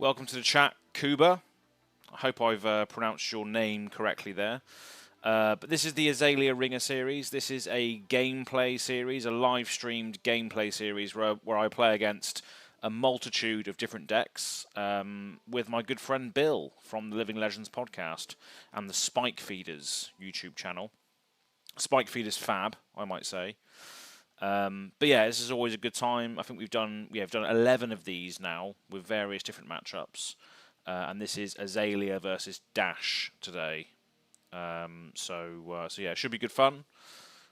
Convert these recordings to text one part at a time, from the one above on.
Welcome to the chat, Kuba. I hope I've pronounced your name correctly there. But this is the AZALEA Ringer series. This is a gameplay series, a live-streamed gameplay series where I play against a multitude of different decks with my good friend Bill from the Living Legends podcast and the Spike Feeders YouTube channel. Spike Feeders fab, I might say. But yeah, this is always a good time. I think we've done 11 of these now with various different matchups, and this is AZALEA versus Dash today. So yeah, it should be good fun.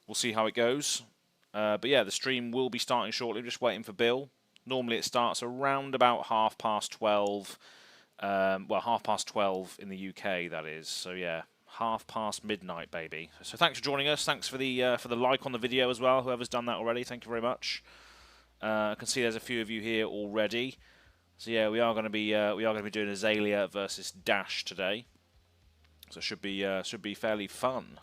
We'll see how it goes. But yeah, the stream will be starting shortly. I'm just waiting for Bill. Normally it starts around about 12:30. Well, 12:30 in the UK, that is. So yeah. midnight, baby. So thanks for joining us. Thanks for the like on the video as well. Whoever's done that already, thank you very much. I can see there's a few of you here already. So yeah, we are going to be doing AZALEA versus Dash today. So it should be fairly fun.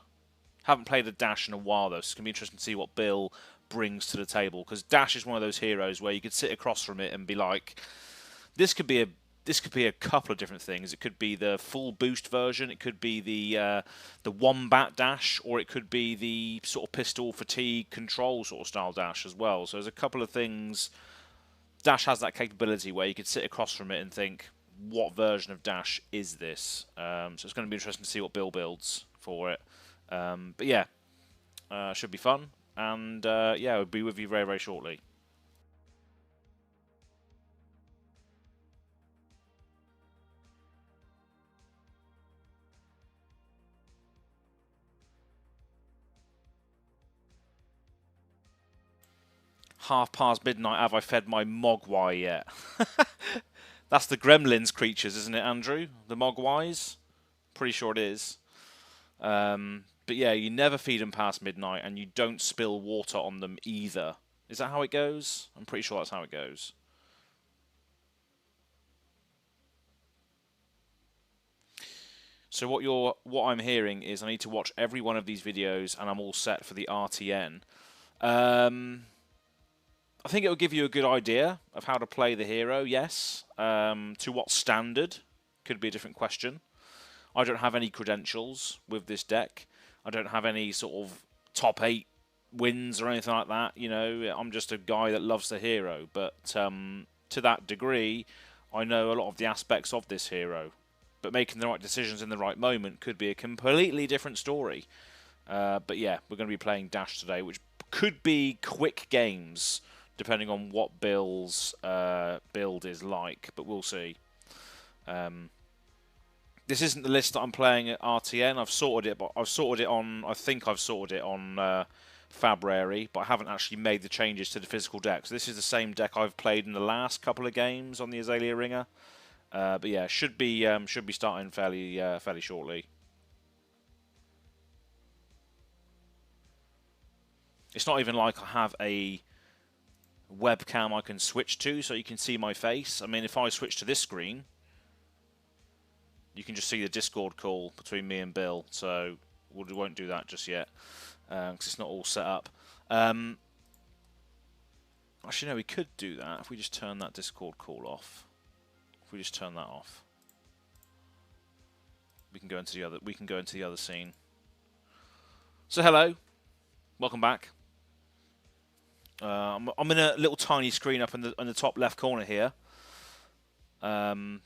Haven't played a Dash in a while though, so it's going to be interesting to see what Bill brings to the table. Because Dash is one of those heroes where you could sit across from it and be like, this could be a couple of different things. It could be the full boost version, it could be the wombat dash, or it could be the sort of pistol fatigue control sort of style dash as well. So there's a couple of things. Dash has that capability where you could sit across from it and think, what version of dash is this? So it's going to be interesting to see what Bill builds for it. But yeah, should be fun. And yeah, I'll be with you very, very shortly. Midnight, have I fed my mogwai yet? That's the Gremlins creatures, isn't it, Andrew? The mogwais? Pretty sure it is. But yeah, you never feed them past midnight, and you don't spill water on them either. Is that how it goes? I'm pretty sure that's how it goes. So what I'm hearing is I need to watch every one of these videos, and I'm all set for the RTN. I think it will give you a good idea of how to play the hero, yes. To what standard? Could be a different question. I don't have any credentials with this deck. I don't have any sort of top 8 wins or anything like that. You know, I'm just a guy that loves the hero. But to that degree, I know a lot of the aspects of this hero. But making the right decisions in the right moment could be a completely different story. But yeah, we're going to be playing Dash today, which could be quick games, depending on what Bill's build is like, but we'll see. This isn't the list that I'm playing at RTN. I've sorted it, but I think I've sorted it on Fabrary, but I haven't actually made the changes to the physical deck. So this is the same deck I've played in the last couple of games on the AZALEA Ringer. But yeah, should be starting fairly shortly. It's not even like I have a webcam I can switch to so you can see my face. I mean, if I switch to this screen, you can just see the Discord call between me and Bill. So we won't do that just yet because it's not all set up. Actually, no, we could do that if we just turn that Discord call off. If we just turn that off, we can go into the other scene. So hello, welcome back. I'm in a little tiny screen up in the top left corner here. But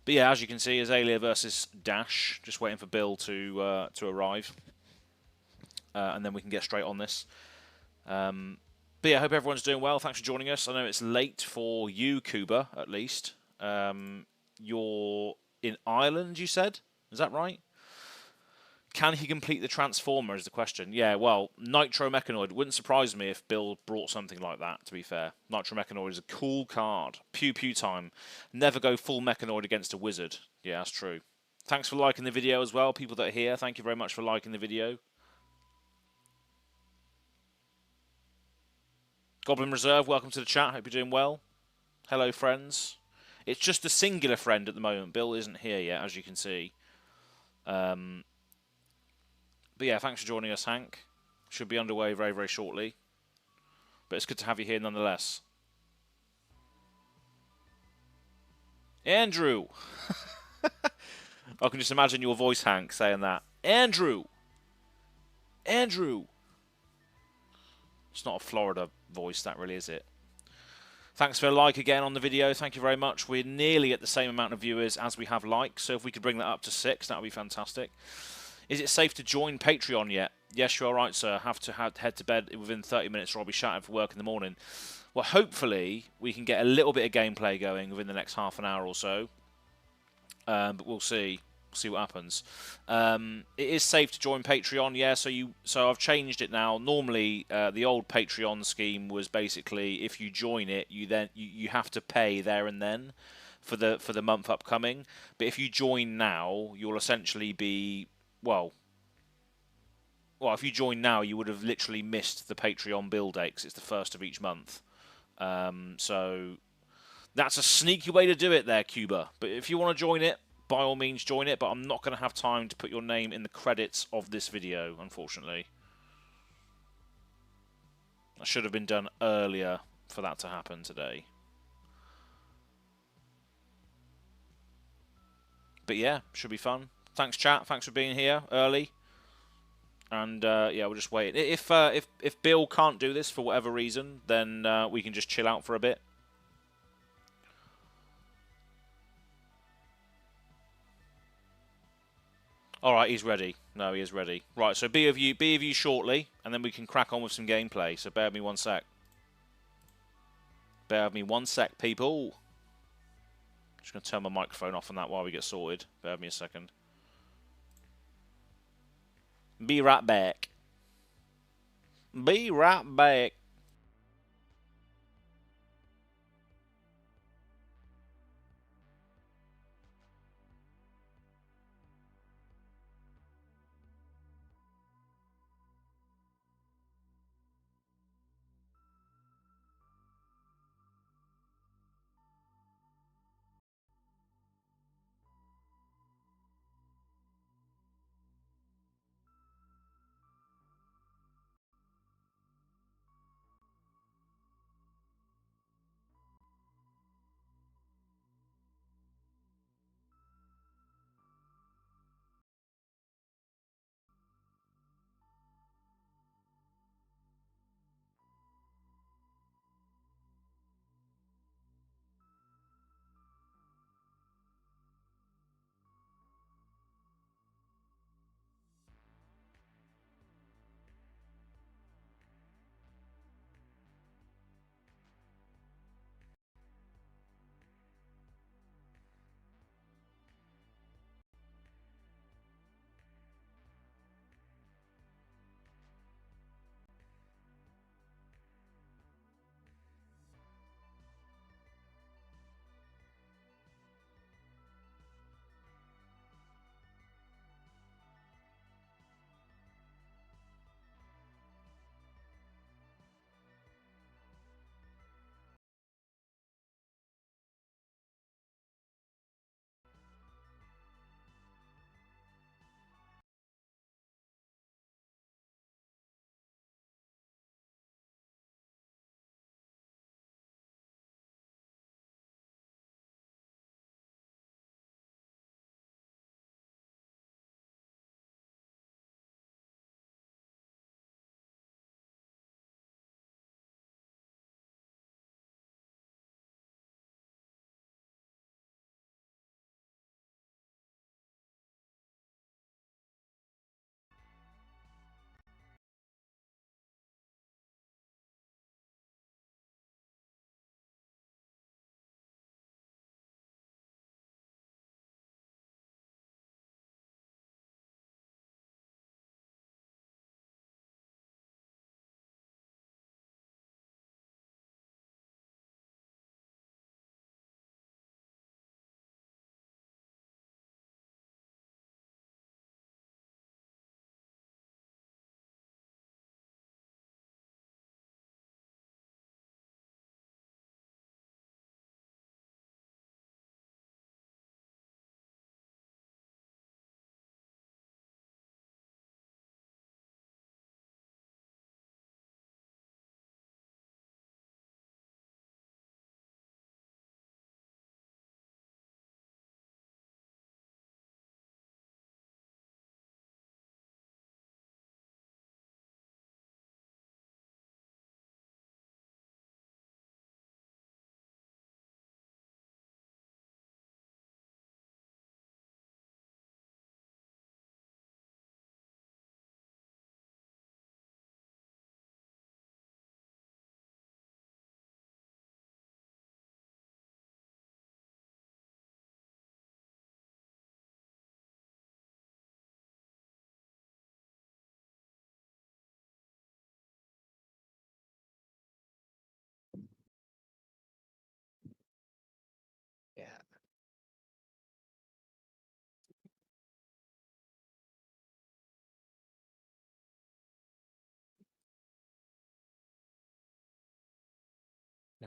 yeah, as you can see, AZALEA versus Dash. Just waiting for Bill to arrive, and then we can get straight on this. But yeah, I hope everyone's doing well. Thanks for joining us. I know it's late for you, Kuba, at least. You're in Ireland, you said? Is that right? Can he complete the Transformer is the question. Yeah, well, Nitro Mechanoid. Wouldn't surprise me if Bill brought something like that, to be fair. Nitro Mechanoid is a cool card. Pew pew time. Never go full Mechanoid against a wizard. Yeah, that's true. Thanks for liking the video as well. People that are here, thank you very much for liking the video. Goblin Reserve, welcome to the chat. Hope you're doing well. Hello, friends. It's just a singular friend at the moment. Bill isn't here yet, as you can see. But yeah, thanks for joining us, Hank. Should be underway very, very shortly. But it's good to have you here nonetheless. Andrew. I can just imagine your voice, Hank, saying that. Andrew. Andrew. It's not a Florida voice, that really, is it? Thanks for a like again on the video. Thank you very much. We're nearly at the same amount of viewers as we have likes, so if we could bring that up to 6, that would be fantastic. Is it safe to join Patreon yet? Yes, you're right, sir. Have to head to bed within 30 minutes or I'll be shouting for work in the morning. Well, hopefully we can get a little bit of gameplay going within the next half an hour or so. But we'll see. See what happens. It is safe to join Patreon, yeah. So I've changed it now. Normally, the old Patreon scheme was basically if you join it, you have to pay there and then for the month upcoming. But if you join now, you'll essentially be well. If you join now, you would have literally missed the Patreon bill date because it's the first of each month. So that's a sneaky way to do it there, Cuba. But if you want to join it, by all means join it, but I'm not going to have time to put your name in the credits of this video, unfortunately. That should have been done earlier for that to happen today. But yeah, should be fun. Thanks, chat. Thanks for being here early. And yeah, we'll just wait. If Bill can't do this for whatever reason, then we can just chill out for a bit. All right, he's ready. No, he is ready. Right, so be of you shortly, and then we can crack on with some gameplay. So bear with me one sec. Bear with me one sec, people. Just going to turn my microphone off on that while we get sorted. Bear with me a second. Be right back. Be right back.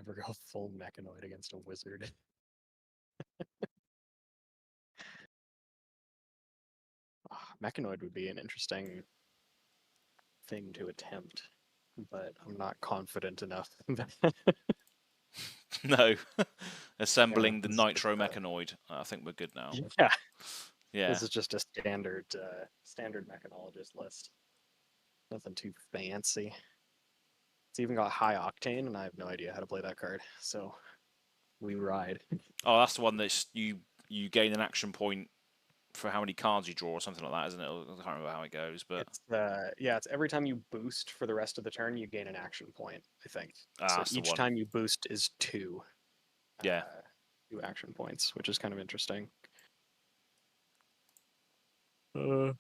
ever go full mechanoid against a wizard. Mechanoid would be an interesting thing to attempt, but I'm not confident enough. No. Yeah, Assembling the this is Nitro just Mechanoid. I think we're good now. yeah, Yeah. this is just a standard mechanologist list. Nothing too fancy. It's even got high octane, and I have no idea how to play that card. So we ride. Oh, that's the one that you gain an action point for how many cards you draw or something like that, isn't it? I can't remember how it goes, but It's yeah, it's every time you boost for the rest of the turn, you gain an action point, I think. So that's the each one. time you boost is Yeah. uh, 2 action points, which is kind of interesting. Uh,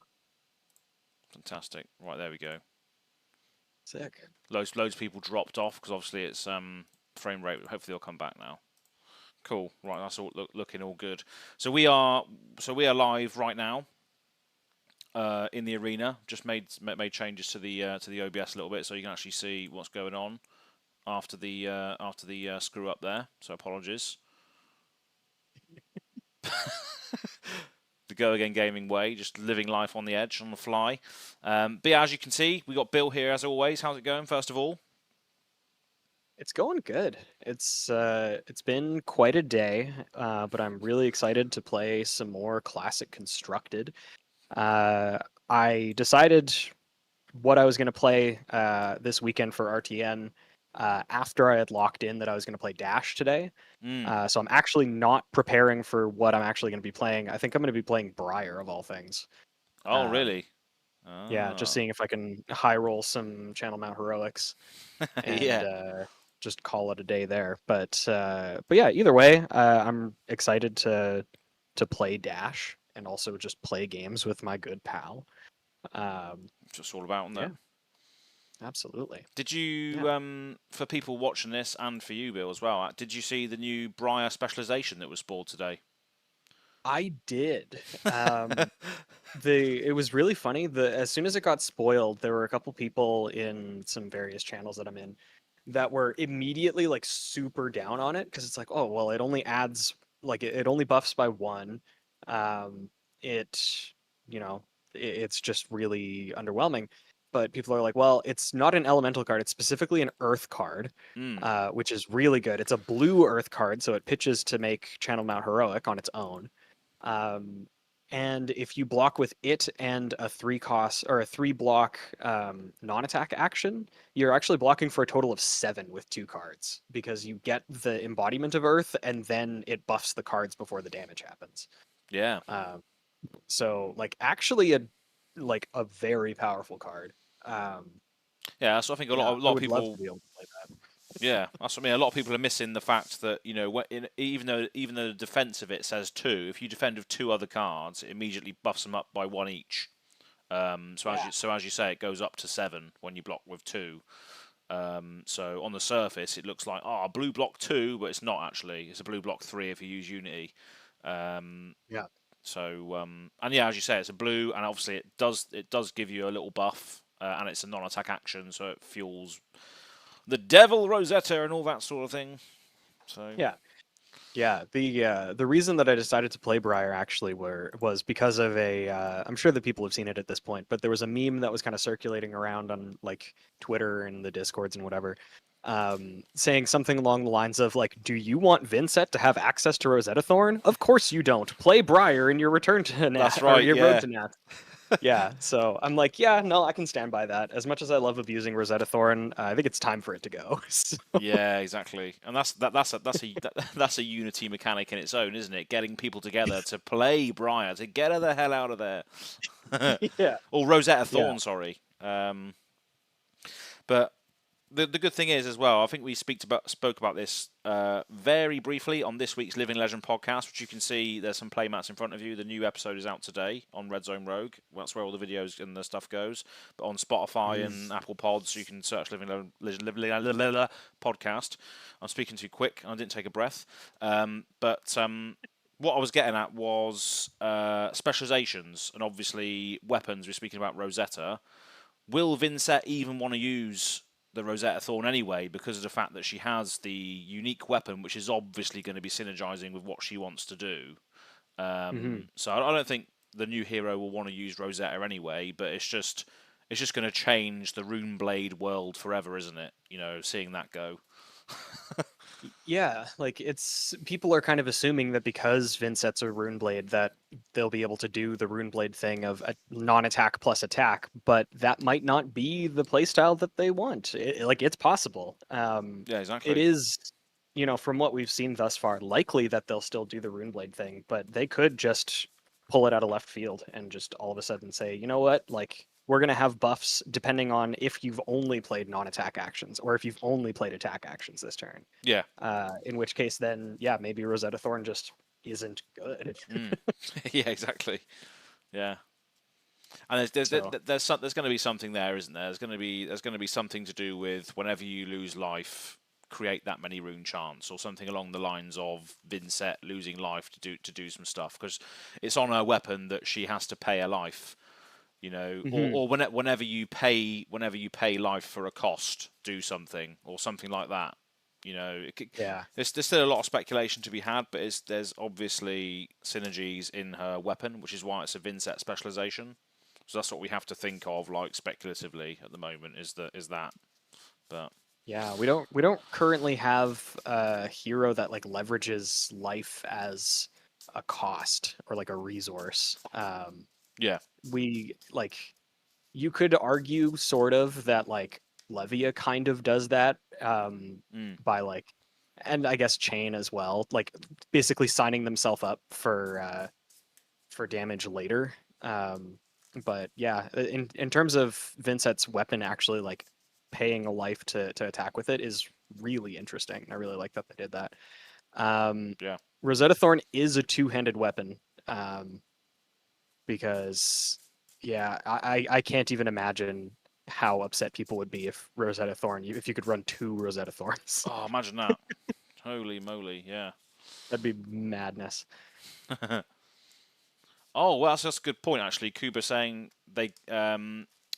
Fantastic. Right, there we go. Sick. Loads of people dropped off because obviously it's frame rate. Hopefully they'll come back now. Cool. Right, that's all looking all good. So we are live right now. In the arena, just made changes to the OBS a little bit, so you can actually see what's going on after the screw up there. So apologies. The Go Again Gaming way, just living life on the edge, on the fly. But yeah, as you can see, we got Bill here as always. How's it going? First of all, It's going good. It's been quite a day, but I'm really excited to play some more classic constructed. Uh, I decided what I was going to play this weekend for RTN after I had locked in that I was going to play Dash today. So I'm actually not preparing for what I'm actually going to be playing. I think I'm going to be playing Briar of all things. oh Um, really? yeah, just Ah, seeing if I can high roll some Channel Mount Heroics and yeah. just call it a day there. But yeah, either way, I'm excited to play Dash and also just play games with my good pal. Um, Just all about yeah, that. absolutely. Did Yeah, you, for people watching this and for you, Bill, as well, did you see the new Briar specialization that was spawned today? I did. It was really funny. As soon as it got spoiled, there were a couple people in some various channels that I'm in that were immediately like super down on it because it's like, oh well, it only adds like it only buffs by one. Um, it you know it's just really underwhelming. But people are like, well, it's not an elemental card; it's specifically an earth card, Hmm. which is really good. It's a blue earth card, so it pitches to make Channel Mount heroic on its own. Um, and if you block with it and a 3 cost or a 3 block non-attack action, you're actually blocking for a total of 7 with 2 cards because you get the embodiment of Earth and then it buffs the cards before the damage happens. Yeah. Um, so like actually a very powerful card. Um, Yeah. So I think a yeah, lot I of would love to people. be able to play that. Yeah, that's what I mean. A lot of people are missing the fact that even though the defense of it says two, if you defend with two other cards, it immediately buffs them up by one each. Yeah, So as you say, it goes up to 7 when you block with two. So on the surface, it looks like blue block 2, but it's not actually. It's a blue block 3 if you use Unity. Um, yeah, and yeah, as you say, it's a blue, and obviously it does give you a little buff, and it's a non-attack action, so it fuels the Devil Rosetta and all that sort of thing. So yeah. Yeah, the reason that I decided to play Briar actually was because of I'm sure that people have seen it at this point, but there was a meme that was kind of circulating around on like Twitter and the Discords and whatever, saying something along the lines of like, "Do you want Vincent to have access to Rosetta Thorn? Of course you don't. Play Briar in your return to that's Nat or right. your road Yeah, to Nat." Yeah, so I'm like, yeah, no, I can stand by that. As much as I love abusing Rosetta Thorn, I think it's time for it to go. So, yeah, exactly. And that's a Unity mechanic in its own, isn't it? Getting people together to play Briar to get her the hell out of there. yeah, Or Rosetta yeah. Thorn, sorry. But the good thing is as well, I think we spoke about this very briefly on this week's Living Legend podcast, which you can see there's some playmats in front of you. The new episode is out today on Red Zone Rogue. That's where all the videos and the stuff goes. But on Spotify Mm. and Apple Pods, you can search Living podcast. I'm speaking too quick. I didn't take a breath. But what I was getting at was specializations and obviously weapons. We're speaking about Rosetta. Will Vincent even want to use the Rosetta Thorn anyway, because of the fact that she has the unique weapon, which is obviously going to be synergizing with what she wants to do. Hmm. So I don't think the new hero will want to use Rosetta anyway, but it's just going to change the Runeblade world forever, isn't it? You know, seeing that go. Yeah, like it's people are kind of assuming that because Vincent's a Runeblade that they'll be able to do the Runeblade thing of a non-attack plus attack, but that might not be the playstyle that they want. Like it's possible. Yeah, It exactly. is, from what we've seen thus far, likely that they'll still do the Runeblade thing, but they could just pull it out of left field and just all of a sudden say, you know what, like we're gonna have buffs depending on if you've only played non-attack actions or if you've only played attack actions this turn. Yeah. In which case, then yeah, maybe Rosetta Thorn just isn't good. Mm. Yeah, exactly. Yeah. And So, there's going to be something there, isn't there? There's going to be something to do with whenever you lose life, create that many rune chants, or something along the lines of Vincent losing life to do some stuff, because it's on her weapon that she has to pay a life, you know, mhm, or whenever you pay life for a cost, do something or something like that. You know, yeah, there's still a lot of speculation to be had, but there's obviously synergies in her weapon, which is why it's a Vincent specialization. So that's what we have to think of, like speculatively at the moment, is that. But yeah. We don't currently have a hero that like leverages life as a cost or like a resource. yeah, We like you could argue sort of that like Levia kind of does that mm, by like, and I guess Chain as well, like basically signing themselves up for damage later. Um, but yeah, in terms of Vincent's weapon actually like paying a life to attack with it is really interesting. I really like that they did that. Um, yeah. Rosetta Thorn is a two-handed weapon um, because yeah, I can't even imagine how upset people would be if Rosetta Thorn if you could run two Rosetta Thorns. Oh, imagine that! Holy moly, yeah. That'd be madness. Oh, well, that's a good point actually. Kuba saying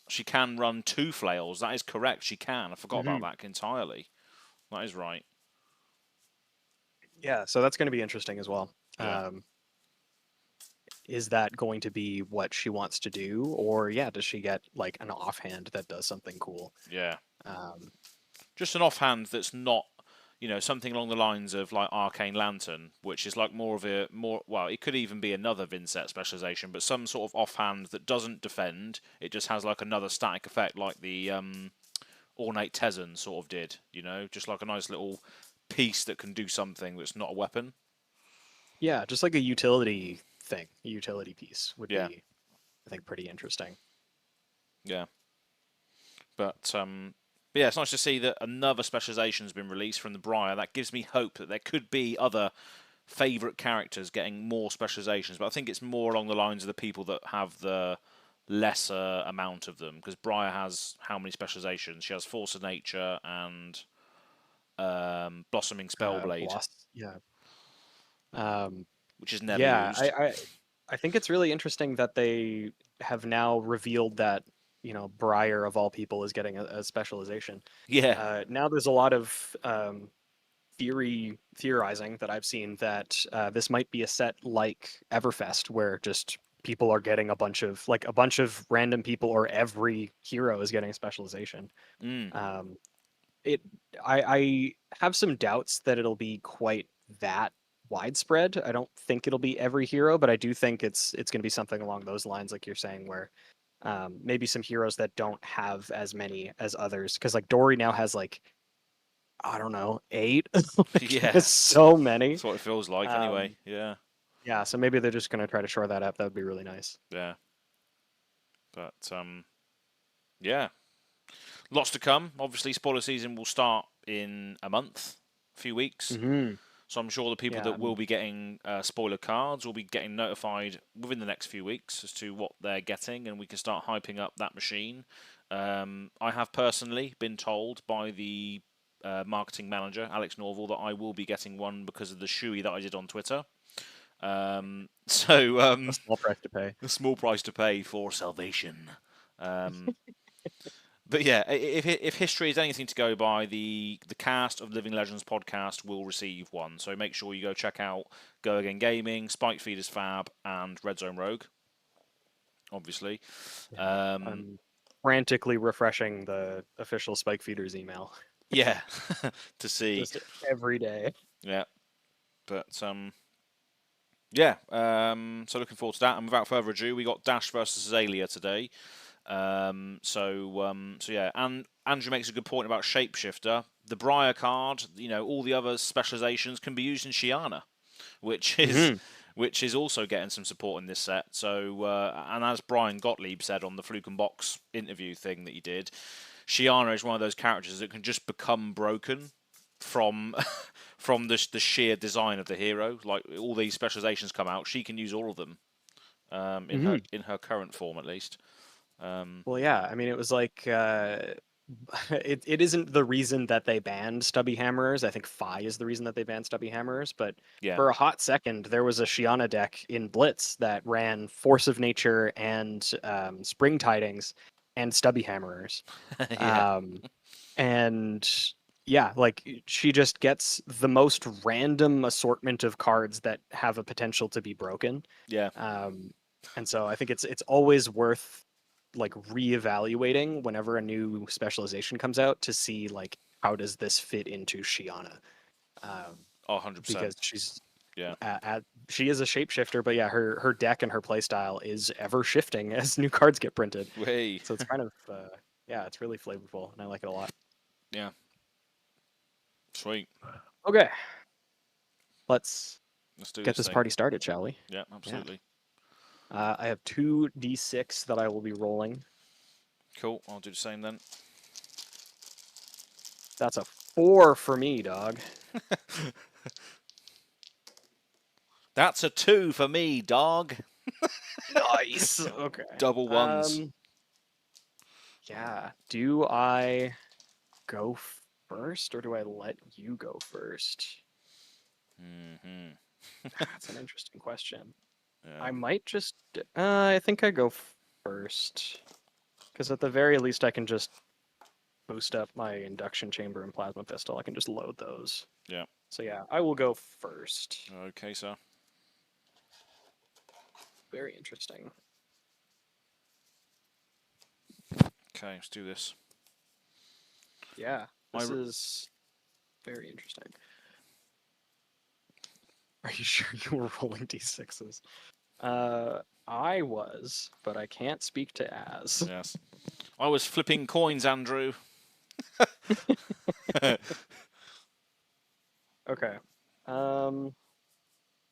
she can run two flails. That is correct. She can. I forgot about Hmm. that entirely. That is right. Yeah, so that's going to be interesting as well. Yeah, Is that going to be what she wants to do, or yeah, does she get like an offhand that does something cool? yeah. Um, Just an offhand that's not, you know, something along the lines of like Arcane Lantern, which is like more of a more well, it could even be another Vincent specialization, but some sort of offhand that doesn't defend. It just has like another static effect, like the Ornate Tezen sort of did. You know, just like a nice little piece that can do something that's not a weapon. yeah, just like a utility thing, a utility piece would Yeah, be, I think, pretty interesting. yeah. But yeah, it's nice to see that another specialization has been released from the Briar. That gives me hope that there could be other favourite characters getting more specializations. But I think it's more along the lines of the people that have the lesser amount of them. Because Briar has how many specializations? She has Force of Nature and Blossoming Spellblade, Bloss, yeah, um, which is never yeah. used. I think it's really interesting that they have now revealed that Briar of all people is getting a specialization. Yeah. Now there's a lot of theorizing that I've seen that this might be a set like Everfest, where just people are getting a bunch of random people, or every hero is getting a specialization. Mm. Um, it I have some doubts that it'll be quite that widespread. I don't think it'll be every hero, but I do think it's going to be something along those lines, like you're saying, where maybe some heroes that don't have as many as others, because like Dory now has like I don't know, eight. Like, Yeah. it's so many. That's what it feels like, anyway. Um, Yeah. yeah, so maybe they're just gonna try to shore that up. That would be really nice. Yeah. But yeah, lots to come. Obviously, spoiler season will start in a month, a few weeks. Hmm. So I'm sure the people Yeah, that will be getting spoiler cards will be getting notified within the next few weeks as to what they're getting, and we can start hyping up that machine. I have personally been told by the marketing manager, Alex Norval, that I will be getting one because of the shoey that I did on Twitter. So a small price to pay. a small price to pay for salvation. Um, But yeah, if history is anything to go by, the cast of Living Legends podcast will receive one. So make sure you go check out Go Again Gaming, Spike Feeders Fab, and Red Zone Rogue. Obviously, Yeah, I'm frantically refreshing the official Spike Feeders email yeah, to see, just every day. yeah, but yeah. So looking forward to that. And without further ado, we got Dash versus Azalea today. So yeah, and Andrew makes a good point about Shapeshifter. The Briar card, all the other specializations can be used in Shiana, which is Hmm. which is also getting some support in this set. So, and as Brian Gottlieb said on the Fluke and Box interview thing that he did, Shiana is one of those characters that can just become broken from from the sheer design of the hero. Like all these specializations come out, she can use all of them in her Hmm. current form at least. Well, yeah, I mean, it was like it isn't the reason that they banned stubby hammerers. I think Phi is the reason that they banned stubby hammerers. But Yeah, for a hot second, there was a Shiana deck in Blitz that ran Force of Nature and Spring Tidings and stubby hammerers. yeah, Um, and yeah, like she just gets the most random assortment of cards that have a potential to be broken. yeah, Um, and so I think it's always worth like reevaluating whenever a new specialization comes out to see like how does this fit into Shiana, um, 100%. because she's Yeah, she is a shapeshifter, but yeah, her deck and her playstyle is ever shifting as new cards get printed. way, So it's kind of yeah, it's really flavorful, and I like it a lot. yeah, sweet. Okay, let's Let's do get this this thing. party started, shall we? Yeah, Yeah. absolutely. I have two d6 that I will be rolling. Cool. I'll do the same then. That's a 4 for me, dog. That's a 2 for me, dog. Nice. Okay. Double ones. Yeah. Do I go first or do I let you go first? Hmm. That's an interesting question. Yeah. I might just I think I go first because at the very least I can just boost up my induction chamber and plasma pistol. I can just load those. Yeah. So yeah, I will go first. Okay, sir. Very interesting. Okay, let's do this. Yeah, I this is very interesting. Are you sure you were rolling d6s? I was, but I can't speak to Az. yes. I was flipping coins, Andrew. Okay. Um,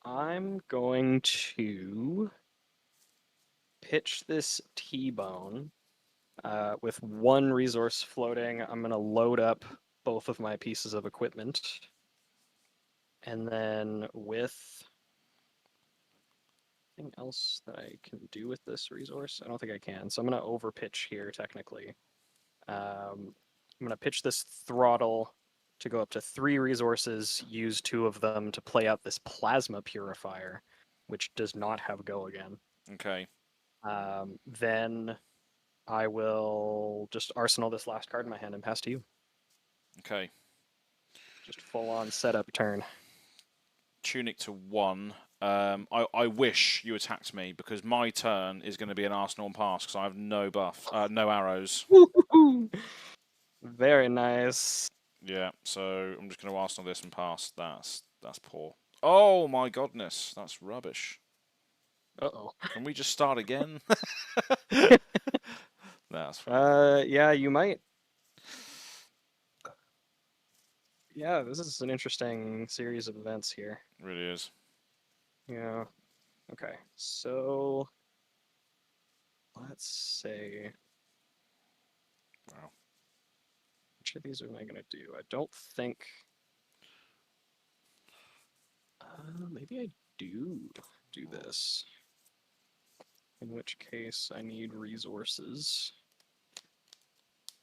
I'm going to pitch this T-bone with one resource floating. I'm going to load up both of my pieces of equipment. And then with anything else that I can do with this resource, I don't think I can. So I'm going to overpitch here, technically. I'm going to pitch this throttle to go up to 3 resources, use 2 of them to play out this plasma purifier, which does not have go again. Okay. Then I will just arsenal this last card in my hand and pass to you. Okay. Just full on setup turn. Tunic to 1. I wish you attacked me because my turn is going to be an Arsenal and pass because I have no buff, no arrows. Very nice. Yeah, so I'm just going to Arsenal this and pass. That's poor. Oh my goodness, that's rubbish. Uh-oh. Can we just start again? That's fine. Yeah, you might. Yeah, this is an interesting series of events here. It really is. Yeah. Okay. So let's say Wow. which of these am I gonna do? I don't think. Maybe I do this. In which case, I need resources.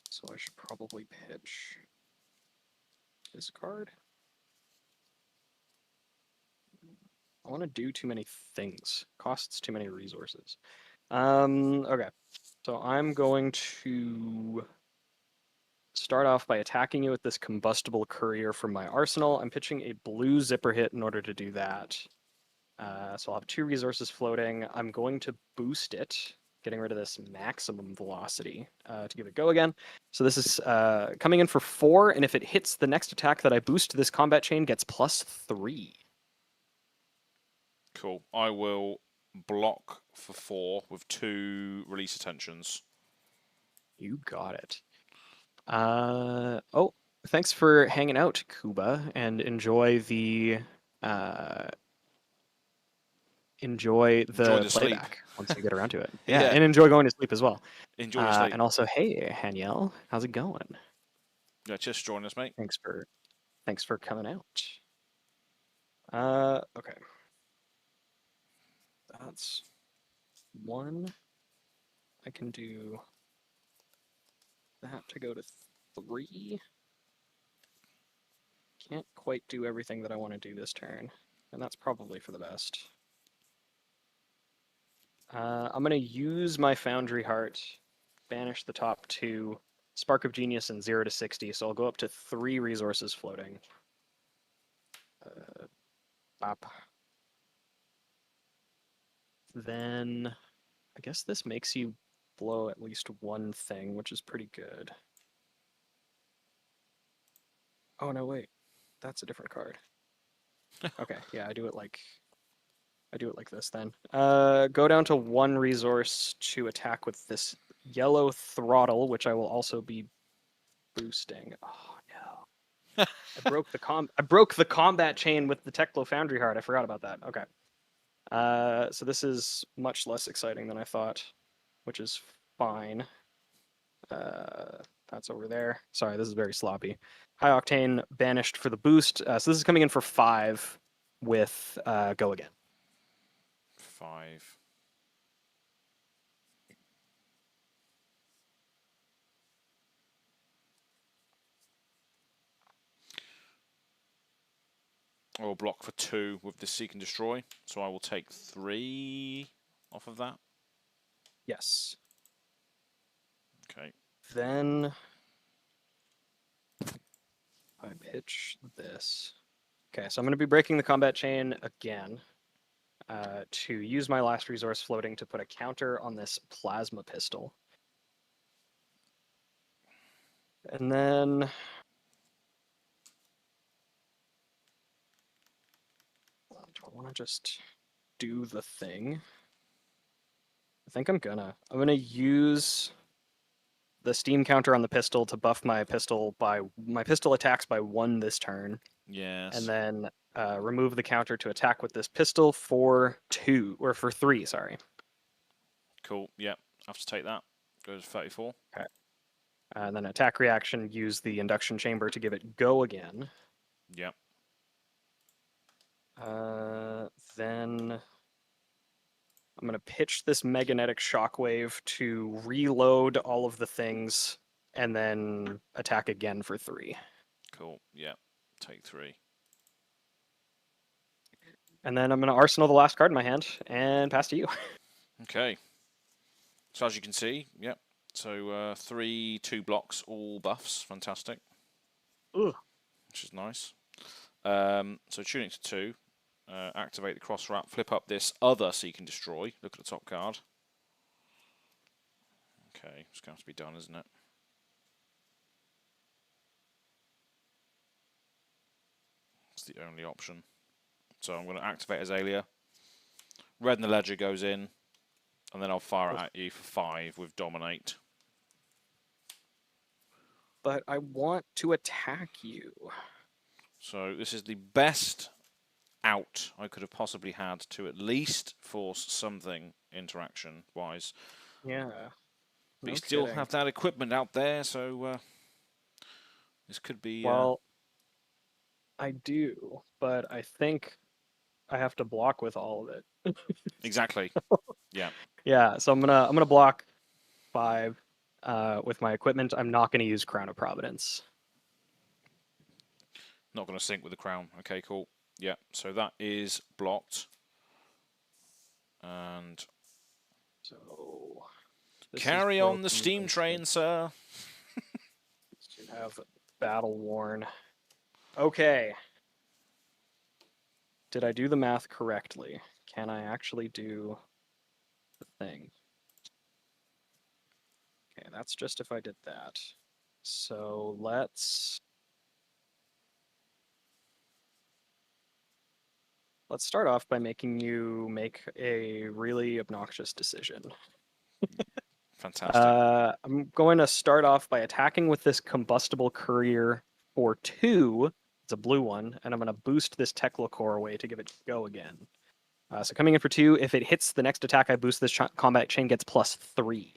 So I should probably pitch this card. I want to do too many things. Costs too many resources. Okay. So I'm going to start off by attacking you with this combustible courier from my arsenal. I'm pitching a blue zipper hit in order to do that. So I'll have 2 resources floating. I'm going to boost it, getting rid of this maximum velocity to give it go again. So this is coming in for 4, and if it hits the next attack that I boost, this combat chain gets +3. Cool. I will block for 4 with 2 release attentions. You got it. Oh, thanks for hanging out, Kuba, and enjoy the Enjoy the sleep. playback once you get around to it. Yeah, Yeah. and enjoy going to sleep as well. Enjoy your sleep. And also, hey, Haniel, how's it going? Yeah, just join us, mate. Thanks for coming out. Okay. That's 1. I can do that to go to 3. Can't quite do everything that I want to do this turn, and that's probably for the best. I'm going to use my Foundry Heart, banish the top 2, Spark of Genius, and 0 to 60, so I'll go up to 3 resources floating. Bop. Then I guess this makes you blow at least 1 thing, which is pretty good. Oh, no, wait. That's a different card. Okay, yeah, I do it like this then. Go down to 1 resource to attack with this yellow throttle, which I will also be boosting. Oh no. I broke the combat chain with the Teklo Foundry Heart. I forgot about that. Okay. So this is much less exciting than I thought, which is fine. That's over there. Sorry, this is very sloppy. High Octane banished for the boost. So this is coming in for 5 with go again. 5. I will block for 2 with the Seek and Destroy, so I will take 3 off of that. Yes. Okay. Then I pitch this. Okay, so I'm going to be breaking the combat chain again to use my last resource floating to put a counter on this plasma pistol. And then do I want to just do the thing? I think I'm gonna use the steam counter on the pistol to buff my pistol attacks by 1 this turn. Yes. And then remove the counter to attack with this pistol for 3, sorry. Cool. Yep. I have to take that. Goes 34. Okay. And then attack reaction, use the induction chamber to give it go again. Yep. Then I'm going to pitch this Meganetic Shockwave to reload all of the things and then attack again for 3. Cool. Yep. Take 3. And then I'm going to arsenal the last card in my hand and pass to you. Okay. So as you can see, yep. So 3, 2 blocks, all buffs. Fantastic. Ooh. Which is nice. So tuning to 2. Activate the cross wrap. Flip up this other Seek and Destroy. Look at the top card. Okay. It's going to have to be done, isn't it? It's the only option. So I'm going to activate Azalea. Red in the ledger goes in. And then I'll fire it at you for 5 with Dominate. But I want to attack you. So this is the best out I could have possibly had to at least force something interaction-wise. Yeah. But you still have that equipment out there, so this could be... Well, I do, but I think I have to block with all of it. Exactly. Yeah. Yeah, so I'm gonna block 5 with my equipment. I'm not gonna use Crown of Providence. Not going to sync with the crown. Okay, cool. Yeah, so that is blocked. And So carry on the steam train, sir. have Battle Worn. Okay. Did I do the math correctly? Can I actually do the thing? Okay, that's just if I did that. So let's start off by making you make a really obnoxious decision. Fantastic. I'm going to start off by attacking with this combustible courier for 2. It's a blue one, and I'm going to boost this Techlocore away to give it go again. So coming in for 2, if it hits the next attack I boost, this combat chain gets +3.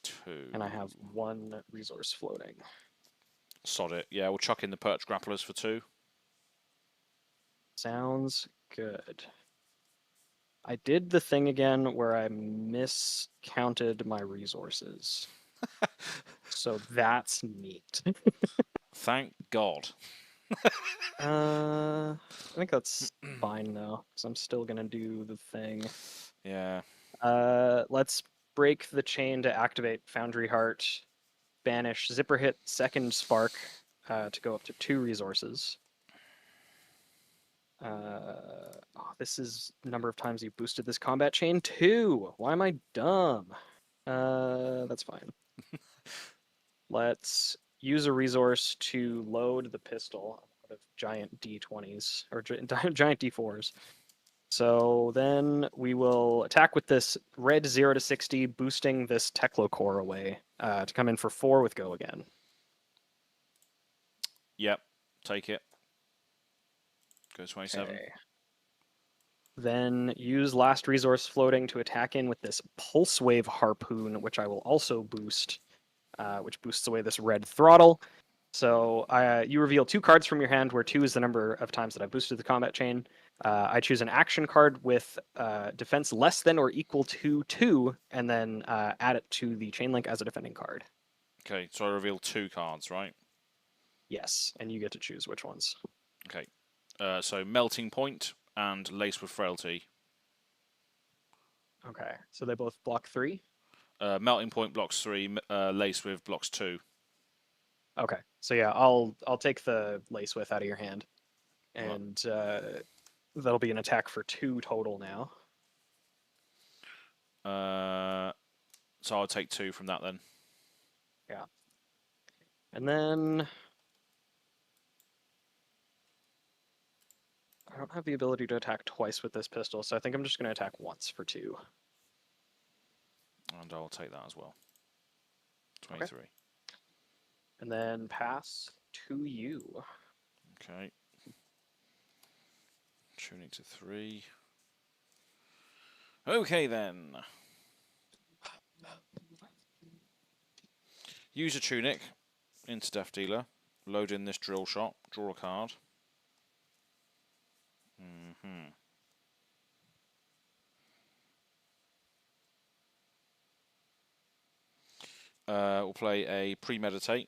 2. And I have 1 resource floating. Sod it. Yeah, we'll chuck in the perch grapplers for 2. Sounds good. I did the thing again where I miscounted my resources. So that's neat. Thank God. I think that's fine though, because I'm still gonna do the thing. Yeah. Let's break the chain to activate Foundry Heart, banish Zipper Hit, second Spark to go up to 2 resources. This is the number of times you boosted this combat chain. 2. Why am I dumb? That's fine. Let's use a resource to load the pistol out of giant D20s or giant D4s. So then we will attack with this red 0 to 60, boosting this Techlocore away to come in for 4 with go again. Yep. Take it. Go 27. Okay. Then use last resource floating to attack in with this Pulse Wave Harpoon, which I will also boost, which boosts away this red throttle. So you reveal 2 cards from your hand, where 2 is the number of times that I boosted the combat chain. I choose an action card with defense less than or equal to 2, and then add it to the chain link as a defending card. Okay, so I reveal 2 cards, right? Yes, and you get to choose which ones. Okay. So Melting Point and Lace with Frailty. Okay, so they both block 3? Melting Point blocks 3, Lace with blocks 2. Okay, so yeah, I'll take the Lace With out of your hand, and that'll be an attack for 2 total now. So I'll take 2 from that then. Yeah. And then I don't have the ability to attack twice with this pistol, so I think I'm just going to attack once for 2. And I'll take that as well. 23. Okay. And then pass to you. Okay. Tuning to 3. Okay then. Use a tunic into Death Dealer. Load in this drill shot. Draw a card. We'll play a Premeditate.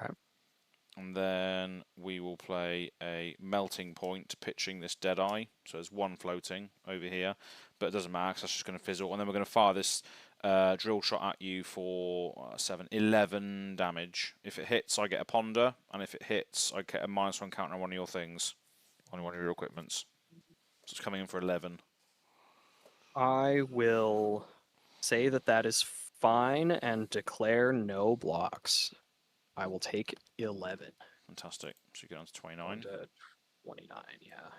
Okay. And then we will play a Melting Point, pitching this Deadeye. So there's 1 floating over here, but it doesn't matter because that's just going to fizzle. And then we're going to fire this drill shot at you for 11 damage. If it hits, I get a Ponder, and if it hits, I get a -1 counter on one of your things, on one of your equipments. So it's coming in for 11. I will say that is fine and declare no blocks. I will take 11. Fantastic. So you get on to 29. To 29, yeah.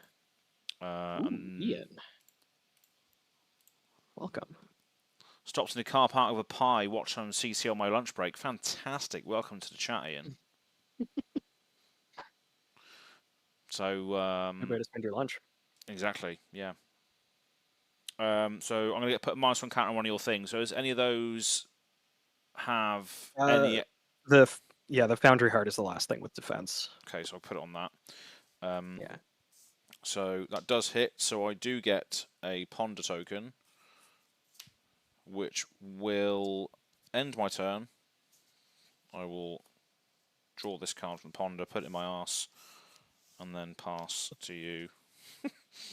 And Ian. Welcome. stops in the car park with a pie, watch on CC on my lunch break. Fantastic. Welcome to the chat, Ian. So, Good way to spend your lunch. Exactly, yeah. So I'm going to put a -1 counter on one of your things. So does any of those have any... The Foundry Heart is the last thing with defense. Okay, so I'll put it on that. Yeah. So that does hit, so I do get a Ponder token, which will end my turn. I will draw this card from Ponder, put it in my arse, and then pass to you.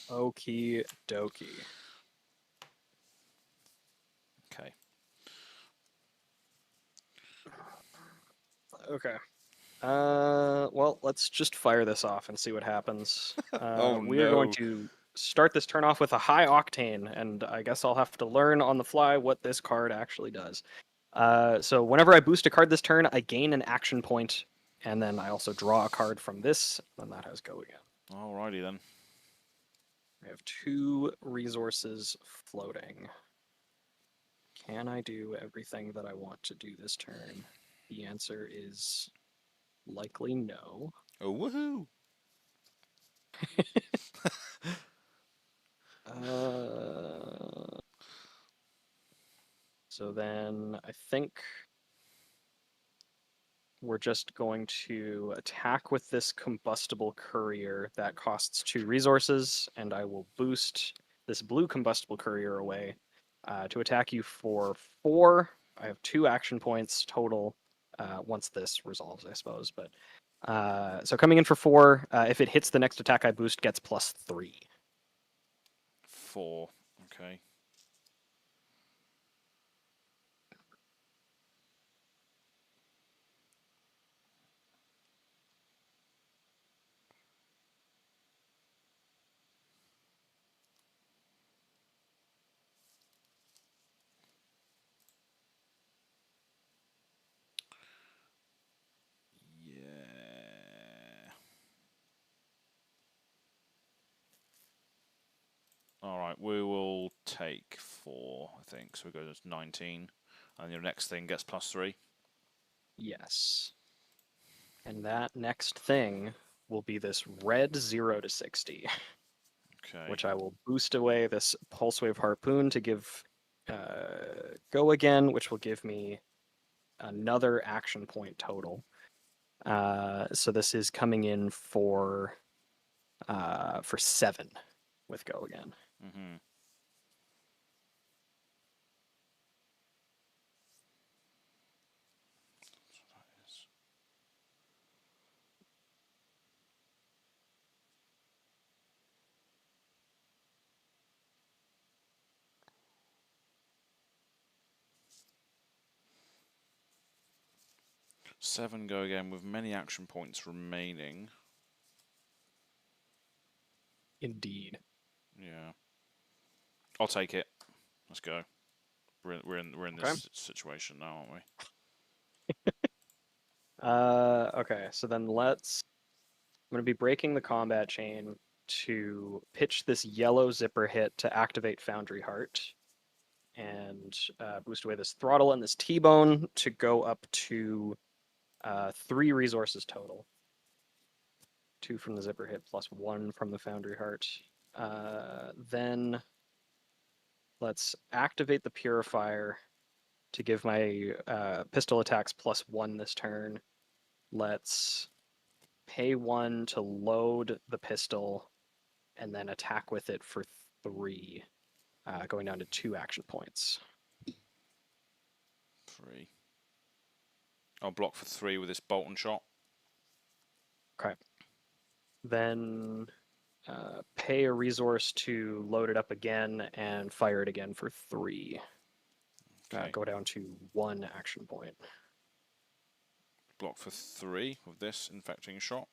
Okie dokie. Okay. Okay. Well, let's just fire this off and see what happens. Oh We are going no. to start this turn off with a high octane, and I guess I'll have to learn on the fly what this card actually does. So whenever I boost a card this turn, I gain an action point, and then I also draw a card from this, and that has go again. Alrighty then. I have 2 resources floating. Can I do everything that I want to do this turn? The answer is likely no. Oh woohoo! Uh, so then I think we're just going to attack with this combustible courier that costs 2 resources, and I will boost this blue combustible courier away to attack you for 4. I have 2 action points total once this resolves, I suppose. But so coming in for 4, if it hits the next attack I boost, gets +3. 4. Okay. Yeah. Alright, we will take 4, I think. So we go to 19. And your next thing gets +3. Yes. And that next thing will be this red 0 to 60, Okay. which I will boost away this Pulse Wave Harpoon to give go again, which will give me another action point total. So this is coming in for 7 with go again. Mm-hmm. So that is 7 go again with many action points remaining. Indeed. Yeah. I'll take it. Let's go. We're in Okay. this situation now, aren't we? Okay, so then I'm going to be breaking the combat chain to pitch this yellow zipper hit to activate Foundry Heart and boost away this throttle and this T-bone to go up to 3 resources total. 2 from the zipper hit plus 1 from the Foundry Heart. Then let's activate the Purifier to give my pistol attacks +1 this turn. Let's pay 1 to load the pistol and then attack with it for 3, going down to 2 action points. 3. I'll block for 3 with this bolt and shot. Okay. Then pay a resource to load it up again and fire it again for 3. Okay. Go down to 1 action point. Block for 3 with this infecting shot.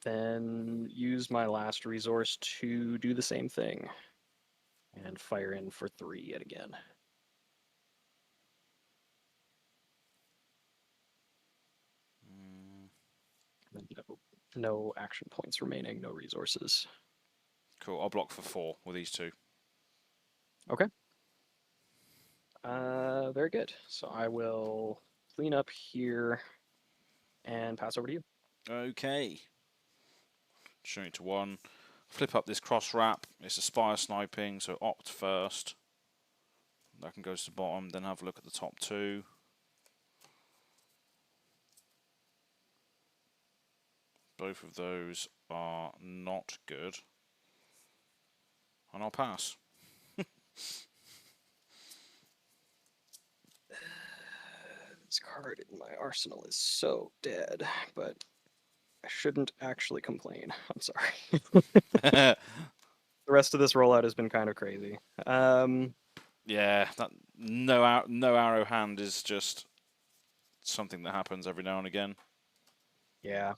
Then use my last resource to do the same thing and fire in for 3 yet again. No action points remaining, no resources. Cool. I'll block for 4 with these 2. Okay. Very good. So I will clean up here and pass over to you. Okay. Shooting to 1. Flip up this cross wrap. It's a spire sniping, so opt first. That can go to the bottom. Then have a look at the top 2. Both of those are not good. And I'll pass. This card in my arsenal is so dead, but I shouldn't actually complain. I'm sorry. The rest of this rollout has been kind of crazy. Yeah, that no arrow hand is just something that happens every now and again. Yeah.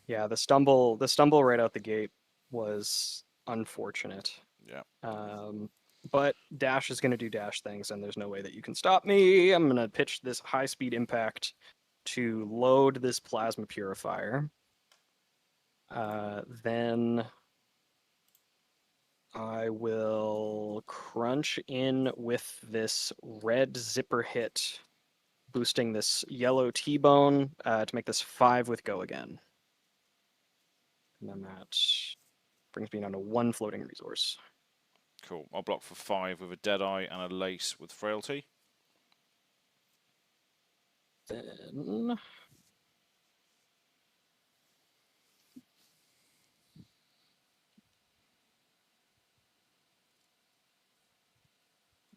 Yeah, the stumble right out the gate was unfortunate. Yeah. But Dash is going to do Dash things, and there's no way that you can stop me. I'm going to pitch this high-speed impact to load this Plasma Purifier. Then I will crunch in with this red zipper hit, boosting this yellow T-bone to make this 5 with go again. And then that brings me down to 1 floating resource. Cool. I'll block for 5 with a Deadeye and a Lace with Frailty. Then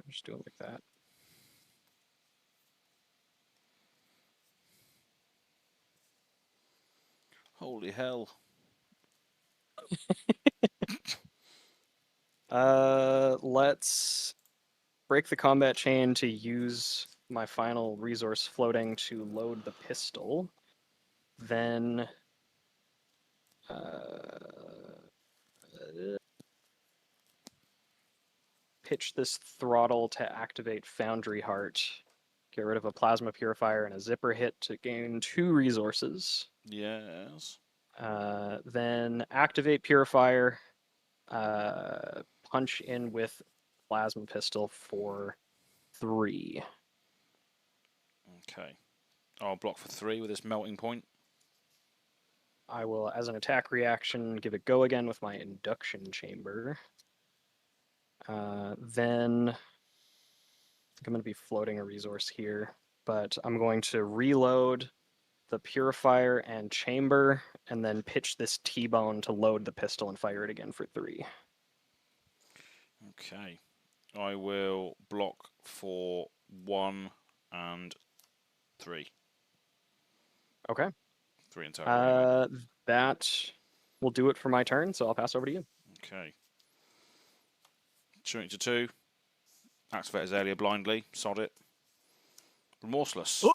just do it like that. Holy hell. Let's break the combat chain to use my final resource floating to load the pistol. Then pitch this throttle to activate Foundry Heart. Get rid of a Plasma Purifier and a Zipper hit to gain 2 resources. Yes. Then activate Purifier. Punch in with Plasma Pistol for 3. Okay. I'll block for 3 with this Melting Point. I will, as an attack reaction, give it go again with my Induction Chamber. Then I think I'm going to be floating a resource here, but I'm going to reload the Purifier and Chamber, and then pitch this T-bone to load the pistol and fire it again for 3. Okay. I will block for 1 and 3. Okay. 3 in total. Anyway. That will do it for my turn, so I'll pass over to you. Okay. Shooting to 2. Activate Azalea blindly. Sod it. Remorseless. Oh.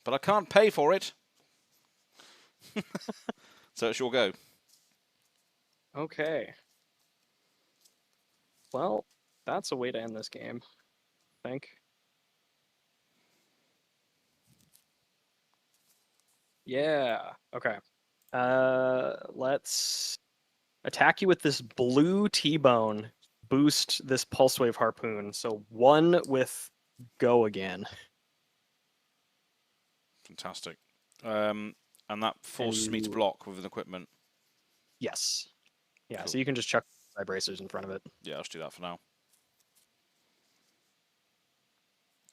But I can't pay for it. So it's your go. Okay. Well, that's a way to end this game, I think. Yeah. Okay. Let's attack you with this blue T-bone. Boost this Pulse Wave Harpoon. So 1 with go again. Fantastic. And that forces me to block with an equipment. Yes. Yeah, Cool. so you can just chuck Vibracers in front of it. Yeah, I'll just do that for now.